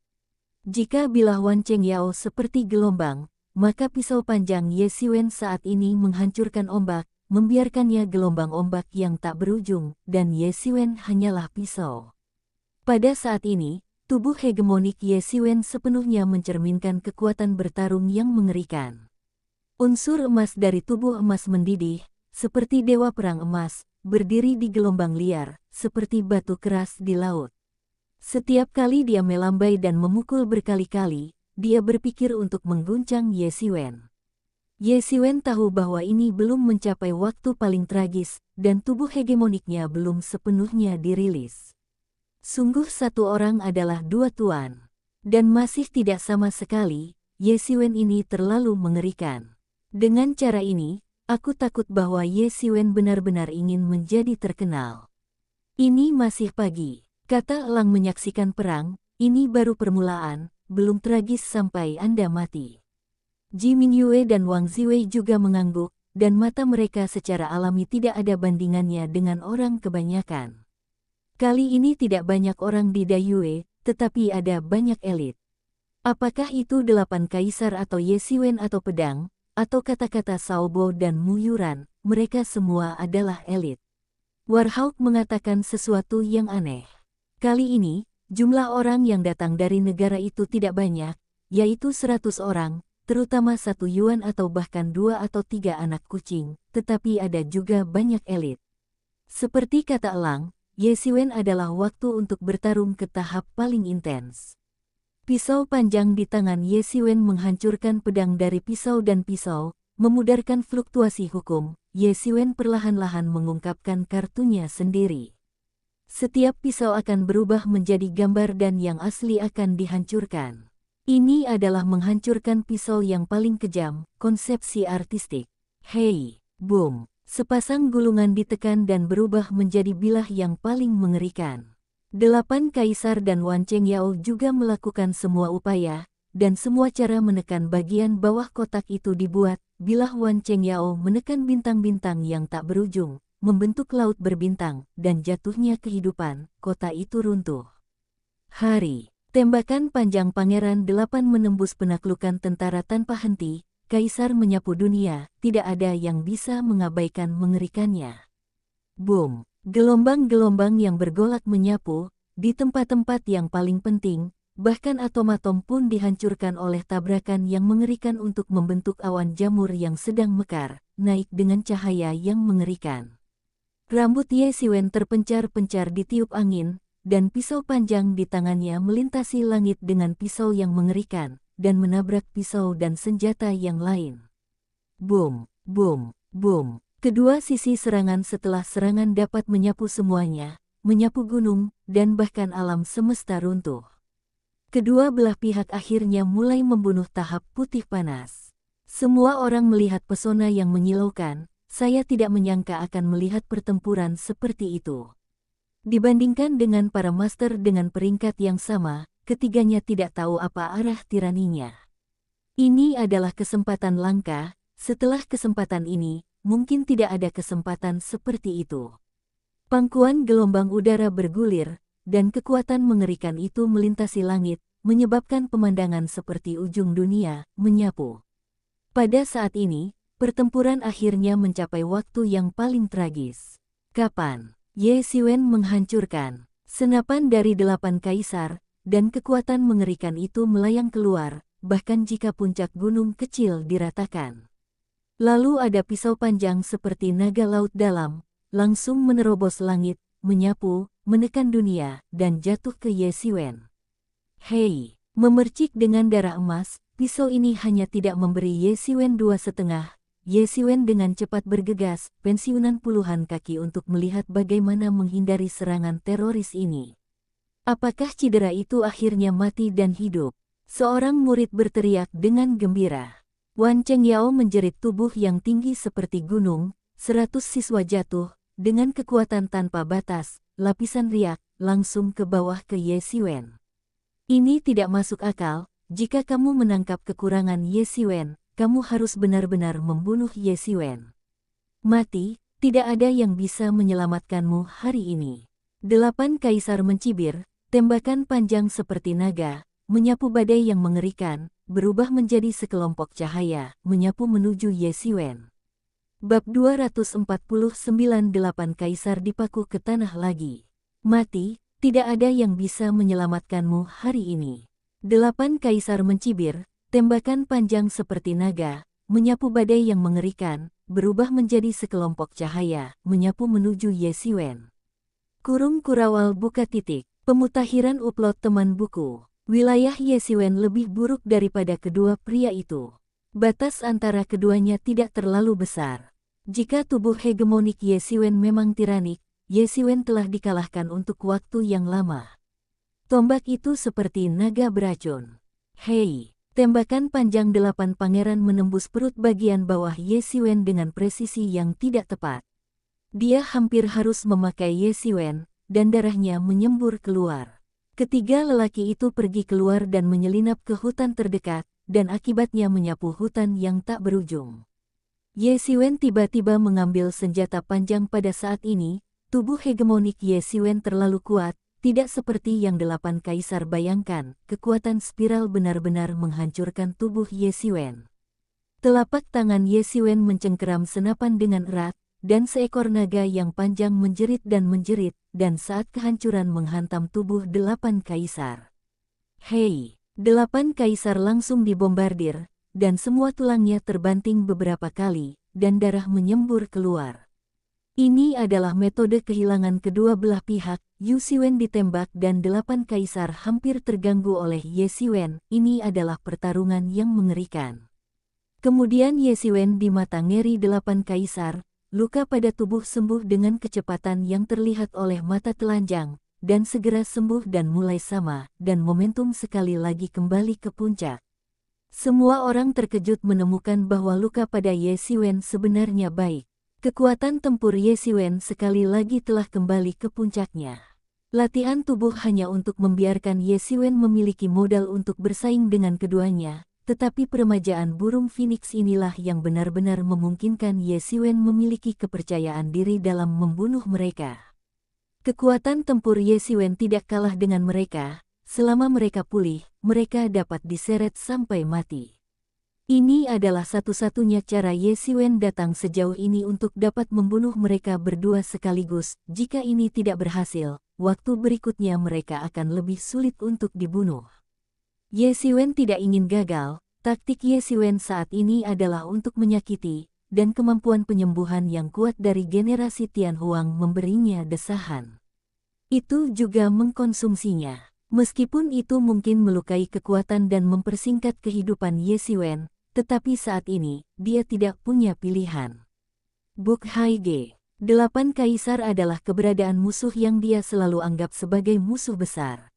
S1: Jika bilah Wan Cheng Yao seperti gelombang, maka pisau panjang Ye Xiwen saat ini menghancurkan ombak, membiarkannya gelombang ombak yang tak berujung, dan Ye Xiwen hanyalah pisau. Pada saat ini, tubuh hegemonik Ye Xiwen sepenuhnya mencerminkan kekuatan bertarung yang mengerikan. Unsur emas dari tubuh emas mendidih, seperti dewa perang emas, berdiri di gelombang liar, seperti batu keras di laut. Setiap kali dia melambai dan memukul berkali-kali, dia berpikir untuk mengguncang Ye Xiwen. Ye Xiwen tahu bahwa ini belum mencapai waktu paling tragis, dan tubuh hegemoniknya belum sepenuhnya dirilis. Sungguh satu orang adalah dua tuan. Dan masih tidak sama sekali, Ye Xiwen ini terlalu mengerikan. Dengan cara ini, aku takut bahwa Ye Xiwen benar-benar ingin menjadi terkenal. Ini masih pagi, kata Elang menyaksikan perang, ini baru permulaan, belum tragis sampai Anda mati. Ji Mingyue dan Wang Ziwei juga mengangguk, dan mata mereka secara alami tidak ada bandingannya dengan orang kebanyakan. Kali ini tidak banyak orang di Dayue, tetapi ada banyak elit. Apakah itu 8 kaisar atau Ye Xiwen atau pedang, atau kata-kata Shaobo dan Mu Yuran, mereka semua adalah elit. Warhawk mengatakan sesuatu yang aneh. Kali ini, jumlah orang yang datang dari negara itu tidak banyak, yaitu 100 orang, terutama 1 yuan atau bahkan 2 atau 3 anak kucing, tetapi ada juga banyak elit. Seperti kata Elang, Ye Xiwen adalah waktu untuk bertarung ke tahap paling intens. Pisau panjang di tangan Ye Xiwen menghancurkan pedang dari pisau dan pisau, memudarkan fluktuasi hukum. Ye Xiwen perlahan-lahan mengungkapkan kartunya sendiri. Setiap pisau akan berubah menjadi gambar dan yang asli akan dihancurkan. Ini adalah menghancurkan pisau yang paling kejam, konsepsi artistik. Hei, boom! Sepasang gulungan ditekan dan berubah menjadi bilah yang paling mengerikan. 8 kaisar dan Wan Cheng Yao juga melakukan semua upaya, dan semua cara menekan bagian bawah kotak itu dibuat. Bilah Wan Cheng Yao menekan bintang-bintang yang tak berujung, membentuk laut berbintang, dan jatuhnya kehidupan, kota itu runtuh. Hari, tembakan panjang Pangeran 8 menembus penaklukan tentara tanpa henti, kaisar menyapu dunia, tidak ada yang bisa mengabaikan mengerikannya. Boom, gelombang-gelombang yang bergolak menyapu, di tempat-tempat yang paling penting, bahkan atom-atom pun dihancurkan oleh tabrakan yang mengerikan untuk membentuk awan jamur yang sedang mekar, naik dengan cahaya yang mengerikan. Rambut Ye Xiwen terpencar-pencar ditiup angin, dan pisau panjang di tangannya melintasi langit dengan pisau yang mengerikan, dan menabrak pisau dan senjata yang lain. Boom, boom, boom. Kedua sisi serangan setelah serangan dapat menyapu semuanya, menyapu gunung, dan bahkan alam semesta runtuh. Kedua belah pihak akhirnya mulai membunuh tahap putih panas. Semua orang melihat pesona yang menyilaukan. Saya tidak menyangka akan melihat pertempuran seperti itu. Dibandingkan dengan para master dengan peringkat yang sama, ketiganya tidak tahu apa arah tiraninya. Ini adalah kesempatan langka, setelah kesempatan ini, mungkin tidak ada kesempatan seperti itu. Pangkuan gelombang udara bergulir, dan kekuatan mengerikan itu melintasi langit, menyebabkan pemandangan seperti ujung dunia menyapu. Pada saat ini, pertempuran akhirnya mencapai waktu yang paling tragis. Kapan Ye Xiwen menghancurkan senapan dari 8 kaisar, dan kekuatan mengerikan itu melayang keluar, bahkan jika puncak gunung kecil diratakan. Lalu ada pisau panjang seperti naga laut dalam, langsung menerobos langit, menyapu, menekan dunia, dan jatuh ke Ye Xiwen. Hei, memercik dengan darah emas, pisau ini hanya tidak memberi Ye Xiwen 2,5. Ye Xiwen dengan cepat bergegas, pensiunan puluhan kaki untuk melihat bagaimana menghindari serangan teroris ini. Apakah cedera itu akhirnya mati dan hidup? Seorang murid berteriak dengan gembira. Wan Chengyao menjerit tubuh yang tinggi seperti gunung, 100 siswa jatuh, dengan kekuatan tanpa batas, lapisan riak, langsung ke bawah ke Ye Xiwen. Ini tidak masuk akal, jika kamu menangkap kekurangan Ye Xiwen, kamu harus benar-benar membunuh Ye Xiwen. Mati, tidak ada yang bisa menyelamatkanmu hari ini. 8 kaisar mencibir, tembakan panjang seperti naga, menyapu badai yang mengerikan, berubah menjadi sekelompok cahaya, menyapu menuju Ye Xiwen. Bab 249 8 kaisar dipaku ke tanah lagi. Mati, tidak ada yang bisa menyelamatkanmu hari ini. 8 kaisar mencibir, tembakan panjang seperti naga, menyapu badai yang mengerikan, berubah menjadi sekelompok cahaya, menyapu menuju Ye Xiwen. Kurung Kurawal buka titik. Pemutakhiran upload teman buku. Wilayah Ye Xiwen lebih buruk daripada kedua pria itu. Batas antara keduanya tidak terlalu besar. Jika tubuh hegemonik Ye Xiwen memang tiranik, Ye Xiwen telah dikalahkan untuk waktu yang lama. Tombak itu seperti naga beracun. Hei! Tembakan panjang 8 pangeran menembus perut bagian bawah Ye Xiwen dengan presisi yang tidak tepat. Dia hampir harus memakai Ye Xiwen, dan darahnya menyembur keluar. Ketiga lelaki itu pergi keluar dan menyelinap ke hutan terdekat, dan akibatnya menyapu hutan yang tak berujung. Ye Xiwen tiba-tiba mengambil senjata panjang pada saat ini, tubuh hegemonik Ye Xiwen terlalu kuat, tidak seperti yang 8 kaisar bayangkan, kekuatan spiral benar-benar menghancurkan tubuh Ye Xiwen. Telapak tangan Ye Xiwen mencengkeram senapan dengan erat, dan seekor naga yang panjang menjerit, dan saat kehancuran menghantam tubuh 8 kaisar. Hei! 8 kaisar langsung dibombardir, dan semua tulangnya terbanting beberapa kali, dan darah menyembur keluar. Ini adalah metode kehilangan kedua belah pihak. Yu Xiwen ditembak dan 8 kaisar hampir terganggu oleh Ye Xiwen. Ini adalah pertarungan yang mengerikan. Kemudian Ye Xiwen di mata ngeri 8 kaisar, luka pada tubuh sembuh dengan kecepatan yang terlihat oleh mata telanjang, dan segera sembuh dan mulai sama, dan momentum sekali lagi kembali ke puncak. Semua orang terkejut menemukan bahwa luka pada Ye Xiwen sebenarnya baik. Kekuatan tempur Ye Xiwen sekali lagi telah kembali ke puncaknya. Latihan tubuh hanya untuk membiarkan Ye Xiwen memiliki modal untuk bersaing dengan keduanya, tetapi peremajaan burung Phoenix inilah yang benar-benar memungkinkan Ye Xiwen memiliki kepercayaan diri dalam membunuh mereka. Kekuatan tempur Ye Xiwen tidak kalah dengan mereka, selama mereka pulih, mereka dapat diseret sampai mati. Ini adalah satu-satunya cara Ye Xiwen datang sejauh ini untuk dapat membunuh mereka berdua sekaligus. Jika ini tidak berhasil, waktu berikutnya mereka akan lebih sulit untuk dibunuh. Ye Xiwen tidak ingin gagal. Taktik Ye Xiwen saat ini adalah untuk menyakiti, dan kemampuan penyembuhan yang kuat dari generasi Tianhuang memberinya desahan. Itu juga mengkonsumsinya. Meskipun itu mungkin melukai kekuatan dan mempersingkat kehidupan Ye Xiwen, tetapi saat ini, dia tidak punya pilihan. Buk Haige. 8 Kaisar adalah keberadaan musuh yang dia selalu anggap sebagai musuh besar.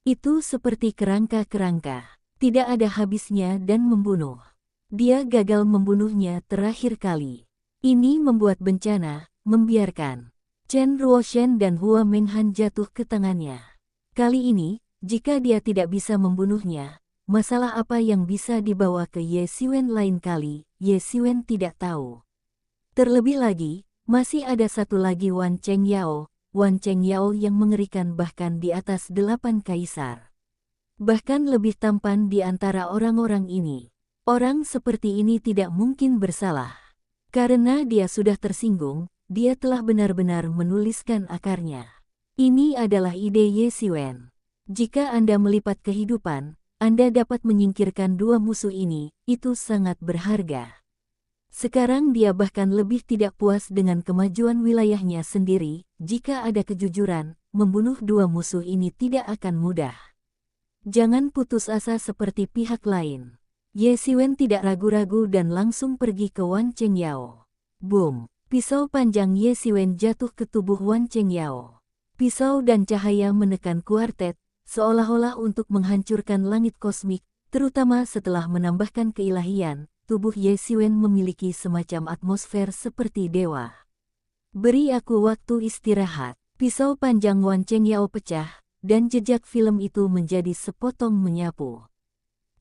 S1: Itu seperti kerangka-kerangka. Tidak ada habisnya dan membunuh. Dia gagal membunuhnya terakhir kali. Ini membuat bencana, membiarkan Chen Ruoshen dan Hua Menghan jatuh ke tangannya. Kali ini, jika dia tidak bisa membunuhnya, masalah apa yang bisa dibawa ke Ye Xiwen lain kali, Ye Xiwen tidak tahu. Terlebih lagi, masih ada satu lagi Wan Chengyao yang mengerikan bahkan di atas 8 kaisar. Bahkan lebih tampan di antara orang-orang ini. Orang seperti ini tidak mungkin bersalah. Karena dia sudah tersinggung, dia telah benar-benar menuliskan akarnya. Ini adalah ide Ye Xiwen. Jika Anda melipat kehidupan, Anda dapat menyingkirkan dua musuh ini, itu sangat berharga. Sekarang dia bahkan lebih tidak puas dengan kemajuan wilayahnya sendiri. Jika ada kejujuran, membunuh dua musuh ini tidak akan mudah. Jangan putus asa seperti pihak lain. Ye Xiwen tidak ragu-ragu dan langsung pergi ke Wan Chengyao. Boom! Pisau panjang Ye Xiwen jatuh ke tubuh Wan Chengyao. Pisau dan cahaya menekan kuartet, seolah-olah untuk menghancurkan langit kosmik, terutama setelah menambahkan keilahian. Tubuh Ye Xiwen memiliki semacam atmosfer seperti dewa. Beri aku waktu istirahat. Pisau panjang Wan Chengyao pecah, dan jejak film itu menjadi sepotong menyapu.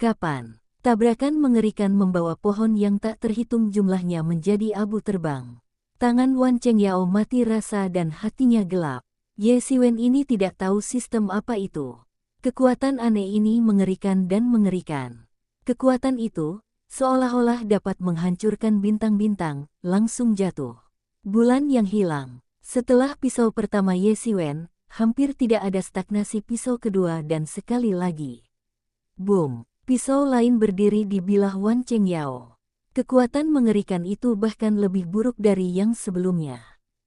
S1: Kapan? Tabrakan mengerikan membawa pohon yang tak terhitung jumlahnya menjadi abu terbang. Tangan Wan Chengyao mati rasa dan hatinya gelap. Ye Xiwen ini tidak tahu sistem apa itu. Kekuatan aneh ini mengerikan dan mengerikan. Kekuatan itu seolah-olah dapat menghancurkan bintang-bintang, langsung jatuh. Bulan yang hilang. Setelah pisau pertama Ye Xiwen, hampir tidak ada stagnasi pisau kedua dan sekali lagi. Boom! Pisau lain berdiri di bilah Wan Chengyao. Kekuatan mengerikan itu bahkan lebih buruk dari yang sebelumnya.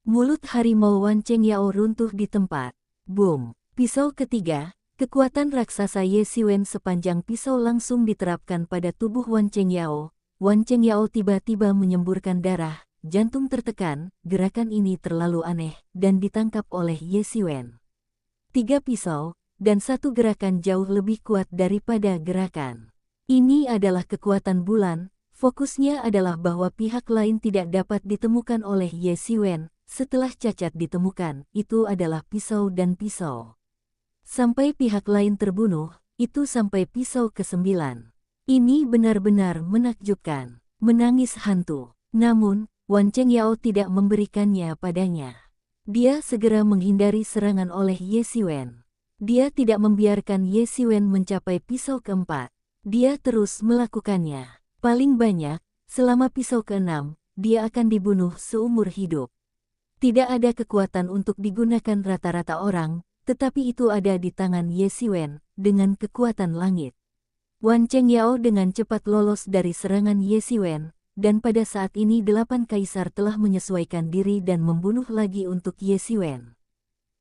S1: Mulut harimau Wan Chengyao runtuh di tempat. Boom! Pisau ketiga. Kekuatan raksasa Ye Xiwen sepanjang pisau langsung diterapkan pada tubuh Wan Chengyao. Wan Chengyao tiba-tiba menyemburkan darah, jantung tertekan, gerakan ini terlalu aneh, dan ditangkap oleh Ye Xiwen. 3 pisau, dan satu gerakan jauh lebih kuat daripada gerakan. Ini adalah kekuatan bulan, fokusnya adalah bahwa pihak lain tidak dapat ditemukan oleh Ye Xiwen. Setelah cacat ditemukan, itu adalah pisau dan pisau. Sampai pihak lain terbunuh, itu sampai pisau ke-9. Ini benar-benar menakjubkan. Menangis hantu. Namun, Wan Chengyao tidak memberikannya padanya. Dia segera menghindari serangan oleh Ye Xiwen. Dia tidak membiarkan Ye Xiwen mencapai pisau ke-4. Dia terus melakukannya. Paling banyak, selama pisau ke-6, dia akan dibunuh seumur hidup. Tidak ada kekuatan untuk digunakan rata-rata orang, tetapi itu ada di tangan Ye Xiwen, dengan kekuatan langit. Wan Chengyao dengan cepat lolos dari serangan Ye Xiwen, dan pada saat ini 8 kaisar telah menyesuaikan diri dan membunuh lagi untuk Ye Xiwen.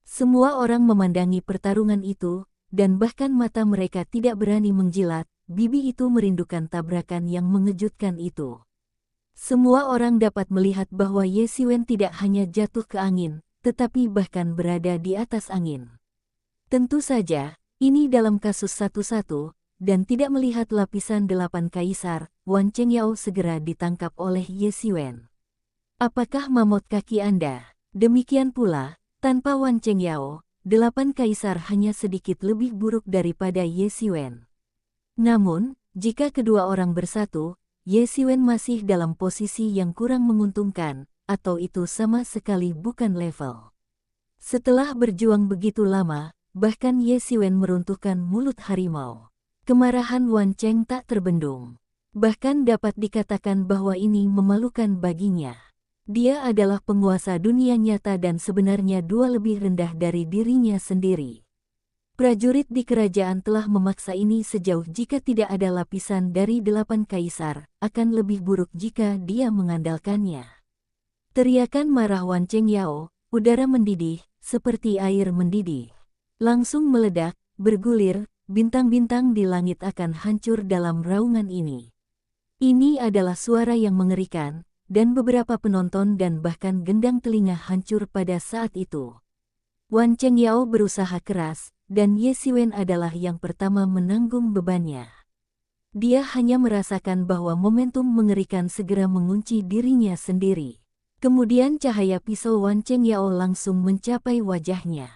S1: Semua orang memandangi pertarungan itu, dan bahkan mata mereka tidak berani menjilat. Bibi itu merindukan tabrakan yang mengejutkan itu. Semua orang dapat melihat bahwa Ye Xiwen tidak hanya jatuh ke angin, tetapi bahkan berada di atas angin. Tentu saja, ini dalam kasus satu-satu, dan tidak melihat lapisan 8 kaisar, Wan Chengyao segera ditangkap oleh Ye Xiwen. Apakah mamot kaki Anda? Demikian pula, tanpa Wan Chengyao, 8 kaisar hanya sedikit lebih buruk daripada Ye Xiwen. Namun, jika kedua orang bersatu, Ye Xiwen masih dalam posisi yang kurang menguntungkan, atau itu sama sekali bukan level. Setelah berjuang begitu lama, bahkan Ye Xiwen meruntuhkan mulut harimau. Kemarahan Wan Cheng tak terbendung. Bahkan dapat dikatakan bahwa ini memalukan baginya. Dia adalah penguasa dunia nyata dan sebenarnya 2 lebih rendah dari dirinya sendiri. Prajurit di kerajaan telah memaksa ini sejauh jika tidak ada lapisan dari 8 kaisar, akan lebih buruk jika dia mengandalkannya. Teriakan marah Wan Cheng Yao, udara mendidih, seperti air mendidih. Langsung meledak, bergulir, bintang-bintang di langit akan hancur dalam raungan ini. Ini adalah suara yang mengerikan, dan beberapa penonton dan bahkan gendang telinga hancur pada saat itu. Wan Cheng Yao berusaha keras, dan Ye Xiwen adalah yang pertama menanggung bebannya. Dia hanya merasakan bahwa momentum mengerikan segera mengunci dirinya sendiri. Kemudian cahaya pisau Wan Cheng Yao langsung mencapai wajahnya.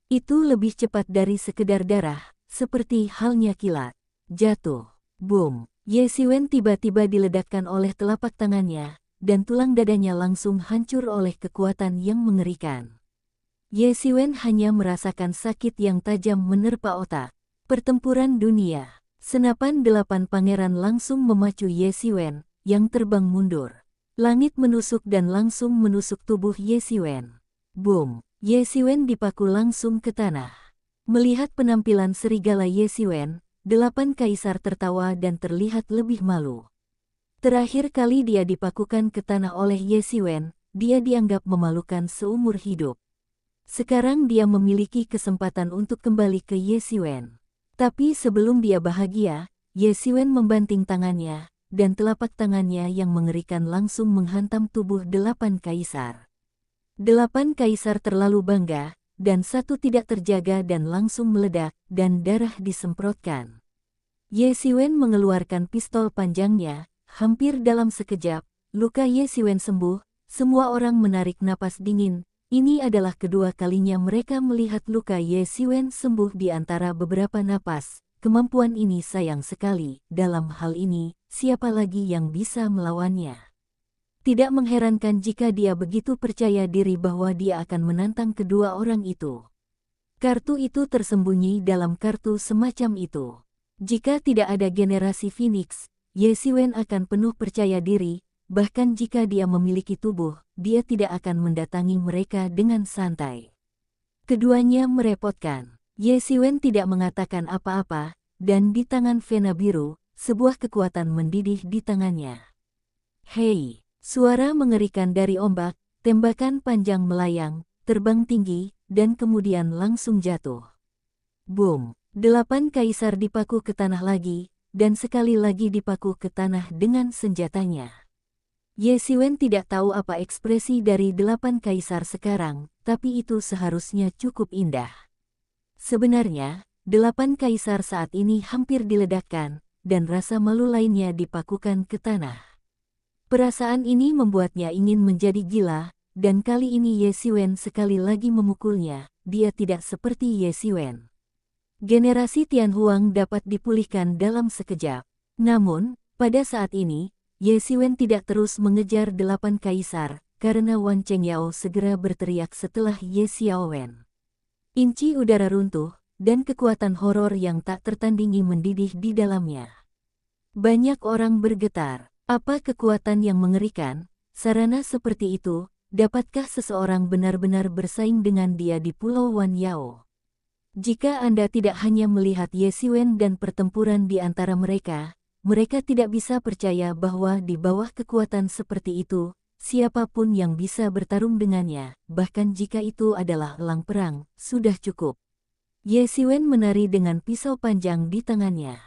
S1: Itu lebih cepat dari sekedar darah, seperti halnya kilat. Jatuh. Boom. Ye Xiwen tiba-tiba diledakkan oleh telapak tangannya, dan tulang dadanya langsung hancur oleh kekuatan yang mengerikan. Ye Xiwen hanya merasakan sakit yang tajam menerpa otak. Pertempuran dunia. Senapan 8 pangeran langsung memacu Ye Xiwen, yang terbang mundur. Langit menusuk dan langsung menusuk tubuh Ye Xiwen. Boom! Ye Xiwen dipaku langsung ke tanah. Melihat penampilan serigala Ye Xiwen, 8 kaisar tertawa dan terlihat lebih malu. Terakhir kali dia dipakukan ke tanah oleh Ye Xiwen, dia dianggap memalukan seumur hidup. Sekarang dia memiliki kesempatan untuk kembali ke Ye Xiwen. Tapi sebelum dia bahagia, Ye Xiwen membanting tangannya, dan telapak tangannya yang mengerikan langsung menghantam tubuh 8 kaisar. 8 kaisar terlalu bangga, dan satu tidak terjaga dan langsung meledak, dan darah disemprotkan. Ye Xiwen mengeluarkan pistol panjangnya, hampir dalam sekejap, luka Ye Xiwen sembuh, semua orang menarik napas dingin. Ini adalah kedua kalinya mereka melihat luka Ye Xiwen sembuh di antara beberapa napas. Kemampuan ini sayang sekali, dalam hal ini, siapa lagi yang bisa melawannya? Tidak mengherankan jika dia begitu percaya diri bahwa dia akan menantang kedua orang itu. Kartu itu tersembunyi dalam kartu semacam itu. Jika tidak ada generasi Phoenix, Ye Xiwen akan penuh percaya diri. Bahkan jika dia memiliki tubuh, dia tidak akan mendatangi mereka dengan santai. Keduanya merepotkan. Ye Xiwen tidak mengatakan apa-apa, dan di tangan Vena biru, sebuah kekuatan mendidih di tangannya. Hei! Suara mengerikan dari ombak, tembakan panjang melayang, terbang tinggi, dan kemudian langsung jatuh. Boom! 8 kaisar dipaku ke tanah lagi, dan sekali lagi dipaku ke tanah dengan senjatanya. Ye Xiwen tidak tahu apa ekspresi dari 8 kaisar sekarang, tapi itu seharusnya cukup indah. Sebenarnya, 8 kaisar saat ini hampir diledakkan, dan rasa malu lainnya dipakukan ke tanah. Perasaan ini membuatnya ingin menjadi gila, dan kali ini Ye Xiwen sekali lagi memukulnya, dia tidak seperti Ye Xiwen. Generasi Tianhuang dapat dipulihkan dalam sekejap. Namun, pada saat ini, Ye Xiwen tidak terus mengejar 8 kaisar, karena Wan Cheng Yao segera berteriak setelah Ye Xiaowen. Inci udara runtuh, dan kekuatan horor yang tak tertandingi mendidih di dalamnya. Banyak orang bergetar. Apa kekuatan yang mengerikan? Sarana seperti itu, dapatkah seseorang benar-benar bersaing dengan dia di Pulau Wan Yao? Jika Anda tidak hanya melihat Ye Xiwen dan pertempuran di antara mereka tidak bisa percaya bahwa di bawah kekuatan seperti itu, siapapun yang bisa bertarung dengannya, bahkan jika itu adalah elang perang, sudah cukup. Ye Xiwen menari dengan pisau panjang di tangannya.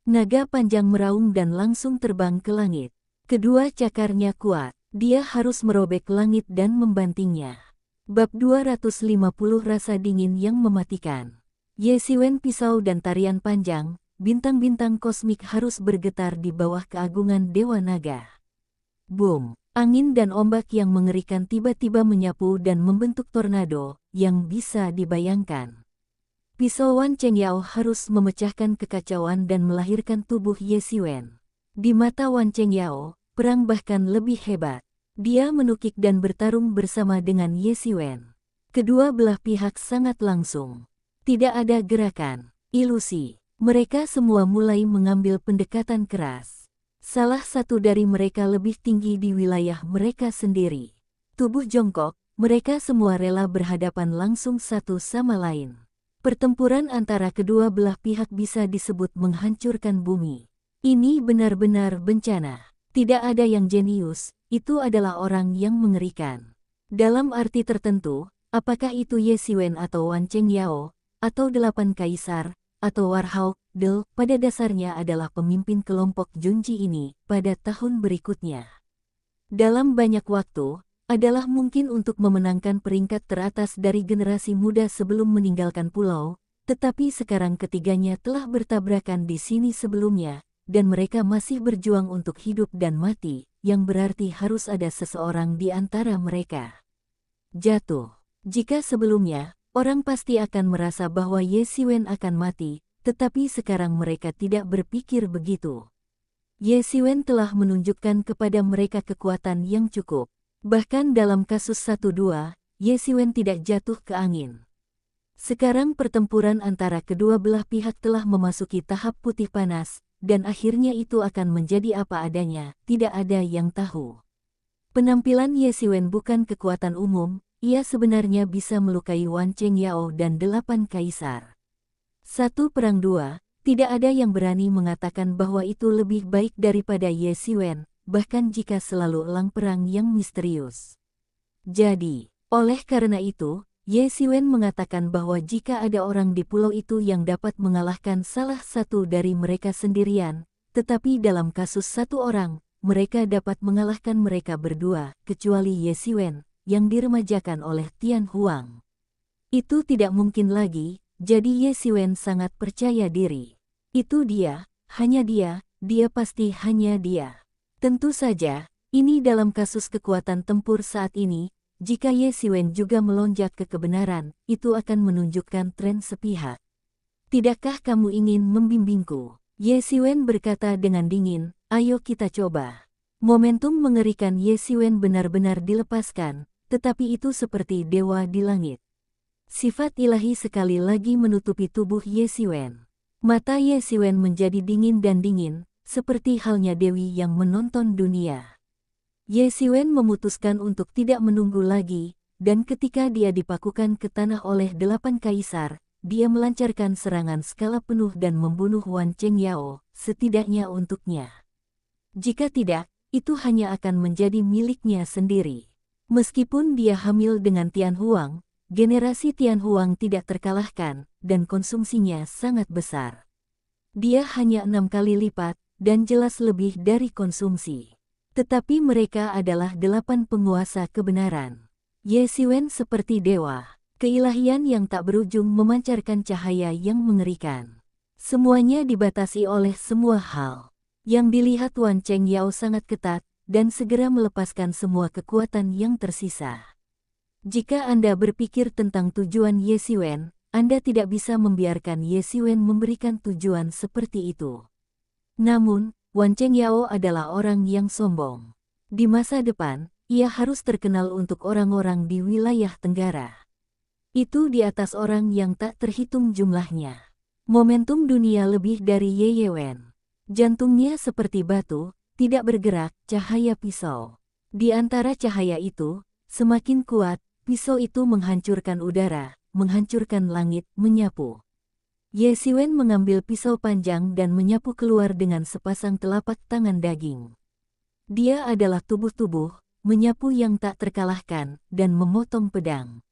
S1: Naga panjang meraung dan langsung terbang ke langit. Kedua cakarnya kuat, dia harus merobek langit dan membantingnya. Bab 250 Rasa dingin yang mematikan. Ye Xiwen pisau dan tarian panjang, bintang-bintang kosmik harus bergetar di bawah keagungan Dewa Naga. Boom! Angin dan ombak yang mengerikan tiba-tiba menyapu dan membentuk tornado, yang bisa dibayangkan. Pisau Wan Cheng Yao harus memecahkan kekacauan dan melahirkan tubuh Ye Xiwen. Di mata Wan Cheng Yao, perang bahkan lebih hebat. Dia menukik dan bertarung bersama dengan Ye Xiwen. Kedua belah pihak sangat langsung. Tidak ada gerakan, ilusi. Mereka semua mulai mengambil pendekatan keras. Salah satu dari mereka lebih tinggi di wilayah mereka sendiri. Tubuh jongkok, mereka semua rela berhadapan langsung satu sama lain. Pertempuran antara kedua belah pihak bisa disebut menghancurkan bumi. Ini benar-benar bencana. Tidak ada yang jenius, itu adalah orang yang mengerikan. Dalam arti tertentu, apakah itu Ye Xiwen atau Wan Chengyao, atau 8 Kaisar, atau Warhawk Del, pada dasarnya adalah pemimpin kelompok Junji ini pada tahun berikutnya. Dalam banyak waktu, adalah mungkin untuk memenangkan peringkat teratas dari generasi muda sebelum meninggalkan pulau, tetapi sekarang ketiganya telah bertabrakan di sini sebelumnya, dan mereka masih berjuang untuk hidup dan mati, yang berarti harus ada seseorang di antara mereka jatuh. Jika sebelumnya, orang pasti akan merasa bahwa Ye Xiwen akan mati, tetapi sekarang mereka tidak berpikir begitu. Ye Xiwen telah menunjukkan kepada mereka kekuatan yang cukup. Bahkan dalam kasus 1-2, Ye Xiwen tidak jatuh ke angin. Sekarang pertempuran antara kedua belah pihak telah memasuki tahap putih panas, dan akhirnya itu akan menjadi apa adanya, tidak ada yang tahu. Penampilan Ye Xiwen bukan kekuatan umum, ia sebenarnya bisa melukai Wan Chengyao dan 8 Kaisar. 1-2, tidak ada yang berani mengatakan bahwa itu lebih baik daripada Ye Xiwen, bahkan jika selalu elang perang yang misterius. Jadi, oleh karena itu, Ye Xiwen mengatakan bahwa jika ada orang di pulau itu yang dapat mengalahkan salah satu dari mereka sendirian, tetapi dalam kasus 1 orang, mereka dapat mengalahkan mereka berdua, kecuali Ye Xiwen, yang diremajakan oleh Tian Huang. Itu tidak mungkin lagi, jadi Ye Xiwen sangat percaya diri. Itu dia, hanya dia pasti hanya dia. Tentu saja, ini dalam kasus kekuatan tempur saat ini, jika Ye Xiwen juga melonjak ke kebenaran, itu akan menunjukkan tren sepihak. Tidakkah kamu ingin membimbingku? Ye Xiwen berkata dengan dingin, ayo kita coba. Momentum mengerikan Ye Xiwen benar-benar dilepaskan, tetapi itu seperti dewa di langit. Sifat ilahi sekali lagi menutupi tubuh Ye Xiwen. Mata Ye Xiwen menjadi dingin dan dingin, seperti halnya dewi yang menonton dunia. Ye Xiwen memutuskan untuk tidak menunggu lagi, dan ketika dia dipakukan ke tanah oleh 8 Kaisar, dia melancarkan serangan skala penuh dan membunuh Wan Chengyao, setidaknya untuknya. Jika tidak, itu hanya akan menjadi miliknya sendiri. Meskipun dia hamil dengan Tian Huang, generasi Tian Huang tidak terkalahkan, dan konsumsinya sangat besar. Dia hanya 6 kali lipat, dan jelas lebih dari konsumsi. Tetapi mereka adalah 8 penguasa kebenaran. Ye Xiwen seperti dewa, keilahian yang tak berujung memancarkan cahaya yang mengerikan. Semuanya dibatasi oleh semua hal. Yang dilihat Wan Chengyao sangat ketat, dan segera melepaskan semua kekuatan yang tersisa. Jika Anda berpikir tentang tujuan Ye Xiwen, Anda tidak bisa membiarkan Ye Xiwen memberikan tujuan seperti itu. Namun, Wan Chengyao adalah orang yang sombong. Di masa depan, ia harus terkenal untuk orang-orang di wilayah Tenggara. Itu di atas orang yang tak terhitung jumlahnya. Momentum dunia lebih dari Ye Xiwen. Jantungnya seperti batu, tidak bergerak, cahaya pisau. Di antara cahaya itu, semakin kuat, pisau itu menghancurkan udara, menghancurkan langit, menyapu. Ye Xiwen mengambil pisau panjang dan menyapu keluar dengan sepasang telapak tangan daging. Dia adalah tubuh-tubuh, menyapu yang tak terkalahkan, dan memotong pedang.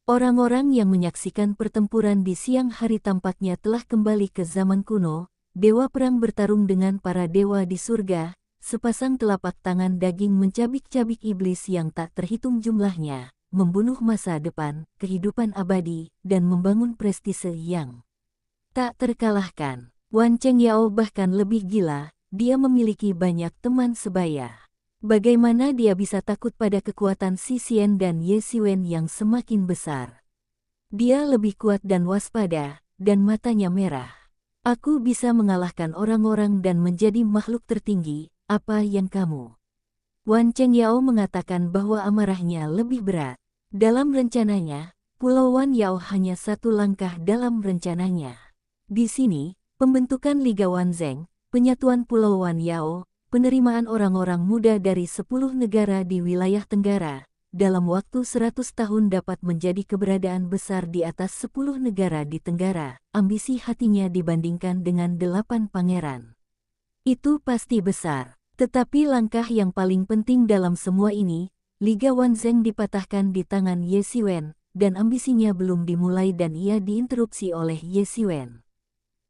S1: Orang-orang yang menyaksikan pertempuran di siang hari tampaknya telah kembali ke zaman kuno, dewa perang bertarung dengan para dewa di surga, sepasang telapak tangan daging mencabik-cabik iblis yang tak terhitung jumlahnya, membunuh masa depan, kehidupan abadi, dan membangun prestise yang tak terkalahkan. Wan Chengyao bahkan lebih gila, dia memiliki banyak teman sebaya. Bagaimana dia bisa takut pada kekuatan Xi Xian dan Ye Xiwen yang semakin besar? Dia lebih kuat dan waspada, dan matanya merah. Aku bisa mengalahkan orang-orang dan menjadi makhluk tertinggi, apa yang kamu? Wan Chengyao mengatakan bahwa amarahnya lebih berat. Dalam rencananya, Pulau Wan Yao hanya 1 langkah dalam rencananya. Di sini, pembentukan Liga Wanzheng, penyatuan Pulau Wan Yao, penerimaan orang-orang muda dari 10 negara di wilayah Tenggara, dalam waktu 100 tahun dapat menjadi keberadaan besar di atas 10 negara di Tenggara, ambisi hatinya dibandingkan dengan 8 pangeran. Itu pasti besar. Tetapi langkah yang paling penting dalam semua ini, Liga Wanzheng dipatahkan di tangan Ye Xiwen, dan ambisinya belum dimulai dan ia diinterupsi oleh Ye Xiwen.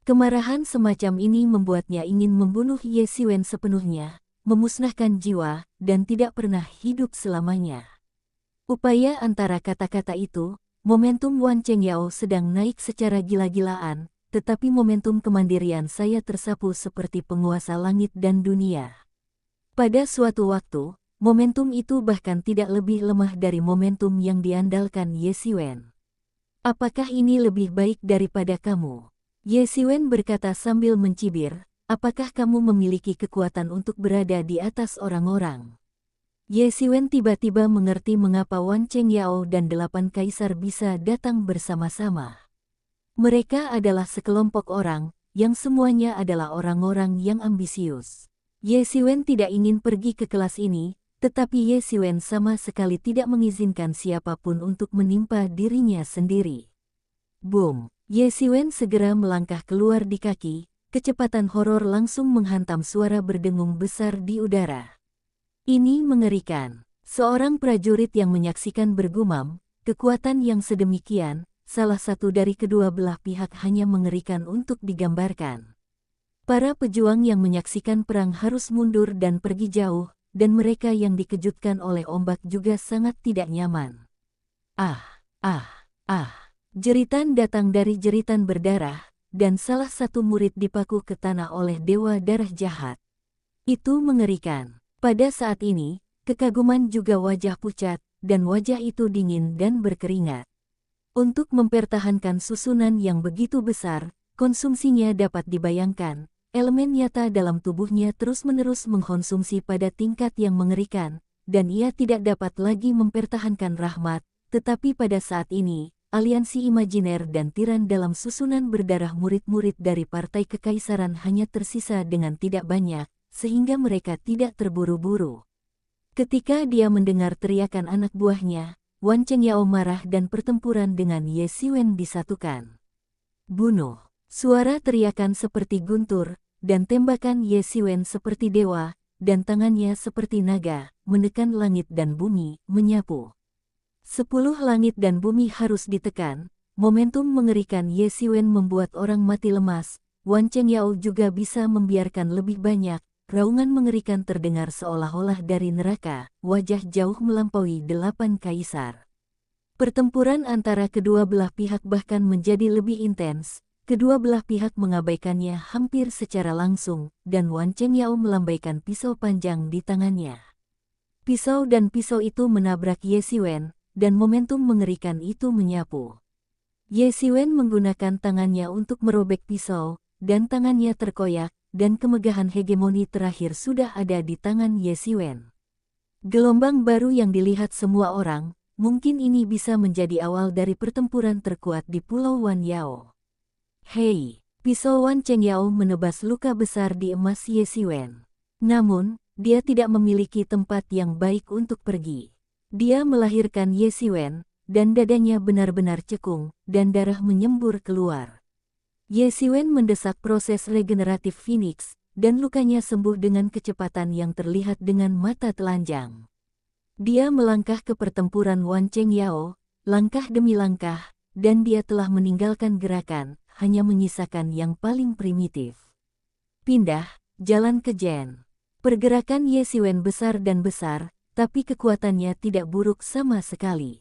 S1: Kemarahan semacam ini membuatnya ingin membunuh Ye Xiwen sepenuhnya, memusnahkan jiwa, dan tidak pernah hidup selamanya. Upaya antara kata-kata itu, momentum Wan Chengyao sedang naik secara gila-gilaan, tetapi momentum kemandirian saya tersapu seperti penguasa langit dan dunia. Pada suatu waktu, momentum itu bahkan tidak lebih lemah dari momentum yang diandalkan Ye Xiwen. Apakah ini lebih baik daripada kamu? Ye Xiwen berkata sambil mencibir, apakah kamu memiliki kekuatan untuk berada di atas orang-orang? Ye Xiwen tiba-tiba mengerti mengapa Wan Chengyao dan 8 kaisar bisa datang bersama-sama. Mereka adalah sekelompok orang, yang semuanya adalah orang-orang yang ambisius. Ye Xiwen tidak ingin pergi ke kelas ini, tetapi Ye Xiwen sama sekali tidak mengizinkan siapapun untuk menimpa dirinya sendiri. Boom! Ye Xiwen segera melangkah keluar di kaki, kecepatan horor langsung menghantam suara berdengung besar di udara. Ini mengerikan. Seorang prajurit yang menyaksikan bergumam, kekuatan yang sedemikian, salah satu dari kedua belah pihak hanya mengerikan untuk digambarkan. Para pejuang yang menyaksikan perang harus mundur dan pergi jauh, dan mereka yang dikejutkan oleh ombak juga sangat tidak nyaman. Ah, ah, ah. Jeritan datang dari jeritan berdarah, dan salah satu murid dipaku ke tanah oleh dewa darah jahat. Itu mengerikan. Pada saat ini, kekaguman juga wajah pucat, dan wajah itu dingin dan berkeringat. Untuk mempertahankan susunan yang begitu besar, konsumsinya dapat dibayangkan, elemen nyata dalam tubuhnya terus-menerus mengkonsumsi pada tingkat yang mengerikan, dan ia tidak dapat lagi mempertahankan rahmat, tetapi pada saat ini, aliansi imajiner dan tiran dalam susunan berdarah murid-murid dari partai kekaisaran hanya tersisa dengan tidak banyak, sehingga mereka tidak terburu-buru. Ketika dia mendengar teriakan anak buahnya, Wan Chengyao marah dan pertempuran dengan Ye Xiwen disatukan. Bunuh! Suara teriakan seperti guntur, dan tembakan Ye Xiwen seperti dewa, dan tangannya seperti naga, menekan langit dan bumi, menyapu. 10 langit dan bumi harus ditekan. Momentum mengerikan Ye Xiwen membuat orang mati lemas. Wan Chengyao juga bisa membiarkan lebih banyak. Raungan mengerikan terdengar seolah-olah dari neraka. Wajah jauh melampaui 8 kaisar. Pertempuran antara kedua belah pihak bahkan menjadi lebih intens. Kedua belah pihak mengabaikannya hampir secara langsung, dan Wan Chengyao melambaikan pisau panjang di tangannya. Pisau dan pisau itu menabrak Ye Xiwen, dan momentum mengerikan itu menyapu. Ye Xiwen menggunakan tangannya untuk merobek pisau, dan tangannya terkoyak, dan kemegahan hegemoni terakhir sudah ada di tangan Ye Xiwen. Gelombang baru yang dilihat semua orang, mungkin ini bisa menjadi awal dari pertempuran terkuat di Pulau Wan Yao. Hei! Pisau Wan Chengyao menebas luka besar di emas Ye Xiwen. Namun, dia tidak memiliki tempat yang baik untuk pergi. Dia melahirkan Ye Xiwen, dan dadanya benar-benar cekung, dan darah menyembur keluar. Ye Xiwen mendesak proses regeneratif Phoenix, dan lukanya sembuh dengan kecepatan yang terlihat dengan mata telanjang. Dia melangkah ke pertempuran Wan Chengyao, langkah demi langkah, dan dia telah meninggalkan gerakan, hanya menyisakan yang paling primitif. Pindah, jalan ke Jen. Pergerakan Ye Xiwen besar dan besar, tapi kekuatannya tidak buruk sama sekali.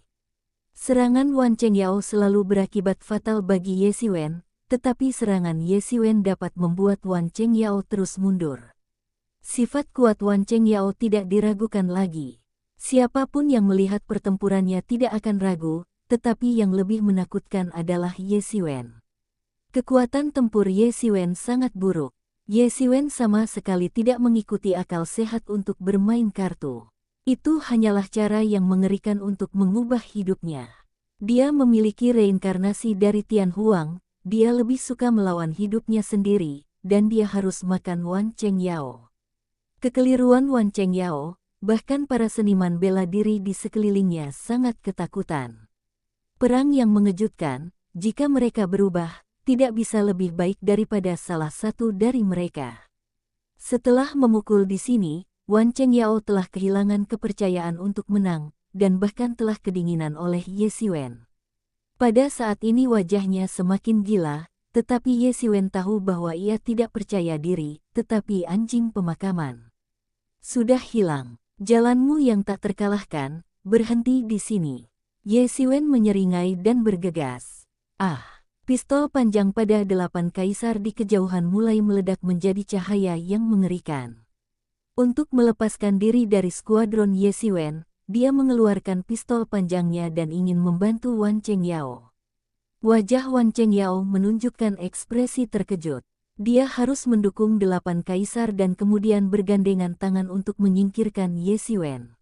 S1: Serangan Wan Chengyao selalu berakibat fatal bagi Ye Xiwen, tetapi serangan Ye Xiwen dapat membuat Wan Chengyao terus mundur. Sifat kuat Wan Chengyao tidak diragukan lagi. Siapapun yang melihat pertempurannya tidak akan ragu, tetapi yang lebih menakutkan adalah Ye Xiwen. Kekuatan tempur Ye Xiwen sangat buruk. Ye Xiwen sama sekali tidak mengikuti akal sehat untuk bermain kartu. Itu hanyalah cara yang mengerikan untuk mengubah hidupnya. Dia memiliki reinkarnasi dari Tian Huang, dia lebih suka melawan hidupnya sendiri, dan dia harus makan Wan Chengyao. Kekeliruan Wan Chengyao, Bahkan para seniman bela diri di sekelilingnya sangat ketakutan. Perang yang mengejutkan, jika mereka berubah, tidak bisa lebih baik daripada salah satu dari mereka. Setelah memukul di sini, Wan Chengyao telah kehilangan kepercayaan untuk menang, dan bahkan telah kedinginan oleh Ye Xiwen. Pada saat ini wajahnya semakin gila, tetapi Ye Xiwen tahu bahwa ia tidak percaya diri, tetapi anjing pemakaman sudah hilang. Jalanmu yang tak terkalahkan, berhenti di sini. Ye Xiwen menyeringai dan bergegas. Ah! Pistol panjang pada 8 kaisar di kejauhan mulai meledak menjadi cahaya yang mengerikan. Untuk melepaskan diri dari skuadron Ye Xiwen, dia mengeluarkan pistol panjangnya dan ingin membantu Wan Chengyao. Wajah Wan Chengyao menunjukkan ekspresi terkejut. Dia harus mendukung 8 kaisar dan kemudian bergandengan tangan untuk menyingkirkan Ye Xiwen.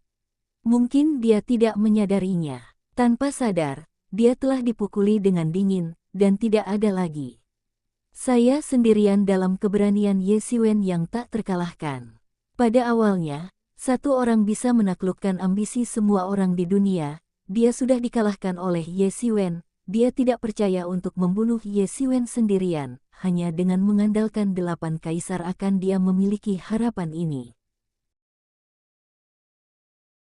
S1: Mungkin dia tidak menyadarinya. Tanpa sadar, dia telah dipukuli dengan dingin, dan tidak ada lagi. Saya sendirian dalam keberanian Ye Xiwen yang tak terkalahkan. Pada awalnya, satu orang bisa menaklukkan ambisi semua orang di dunia. Dia sudah dikalahkan oleh Ye Xiwen. Dia tidak percaya untuk membunuh Ye Xiwen sendirian. Hanya dengan mengandalkan 8 kaisar akan dia memiliki harapan ini.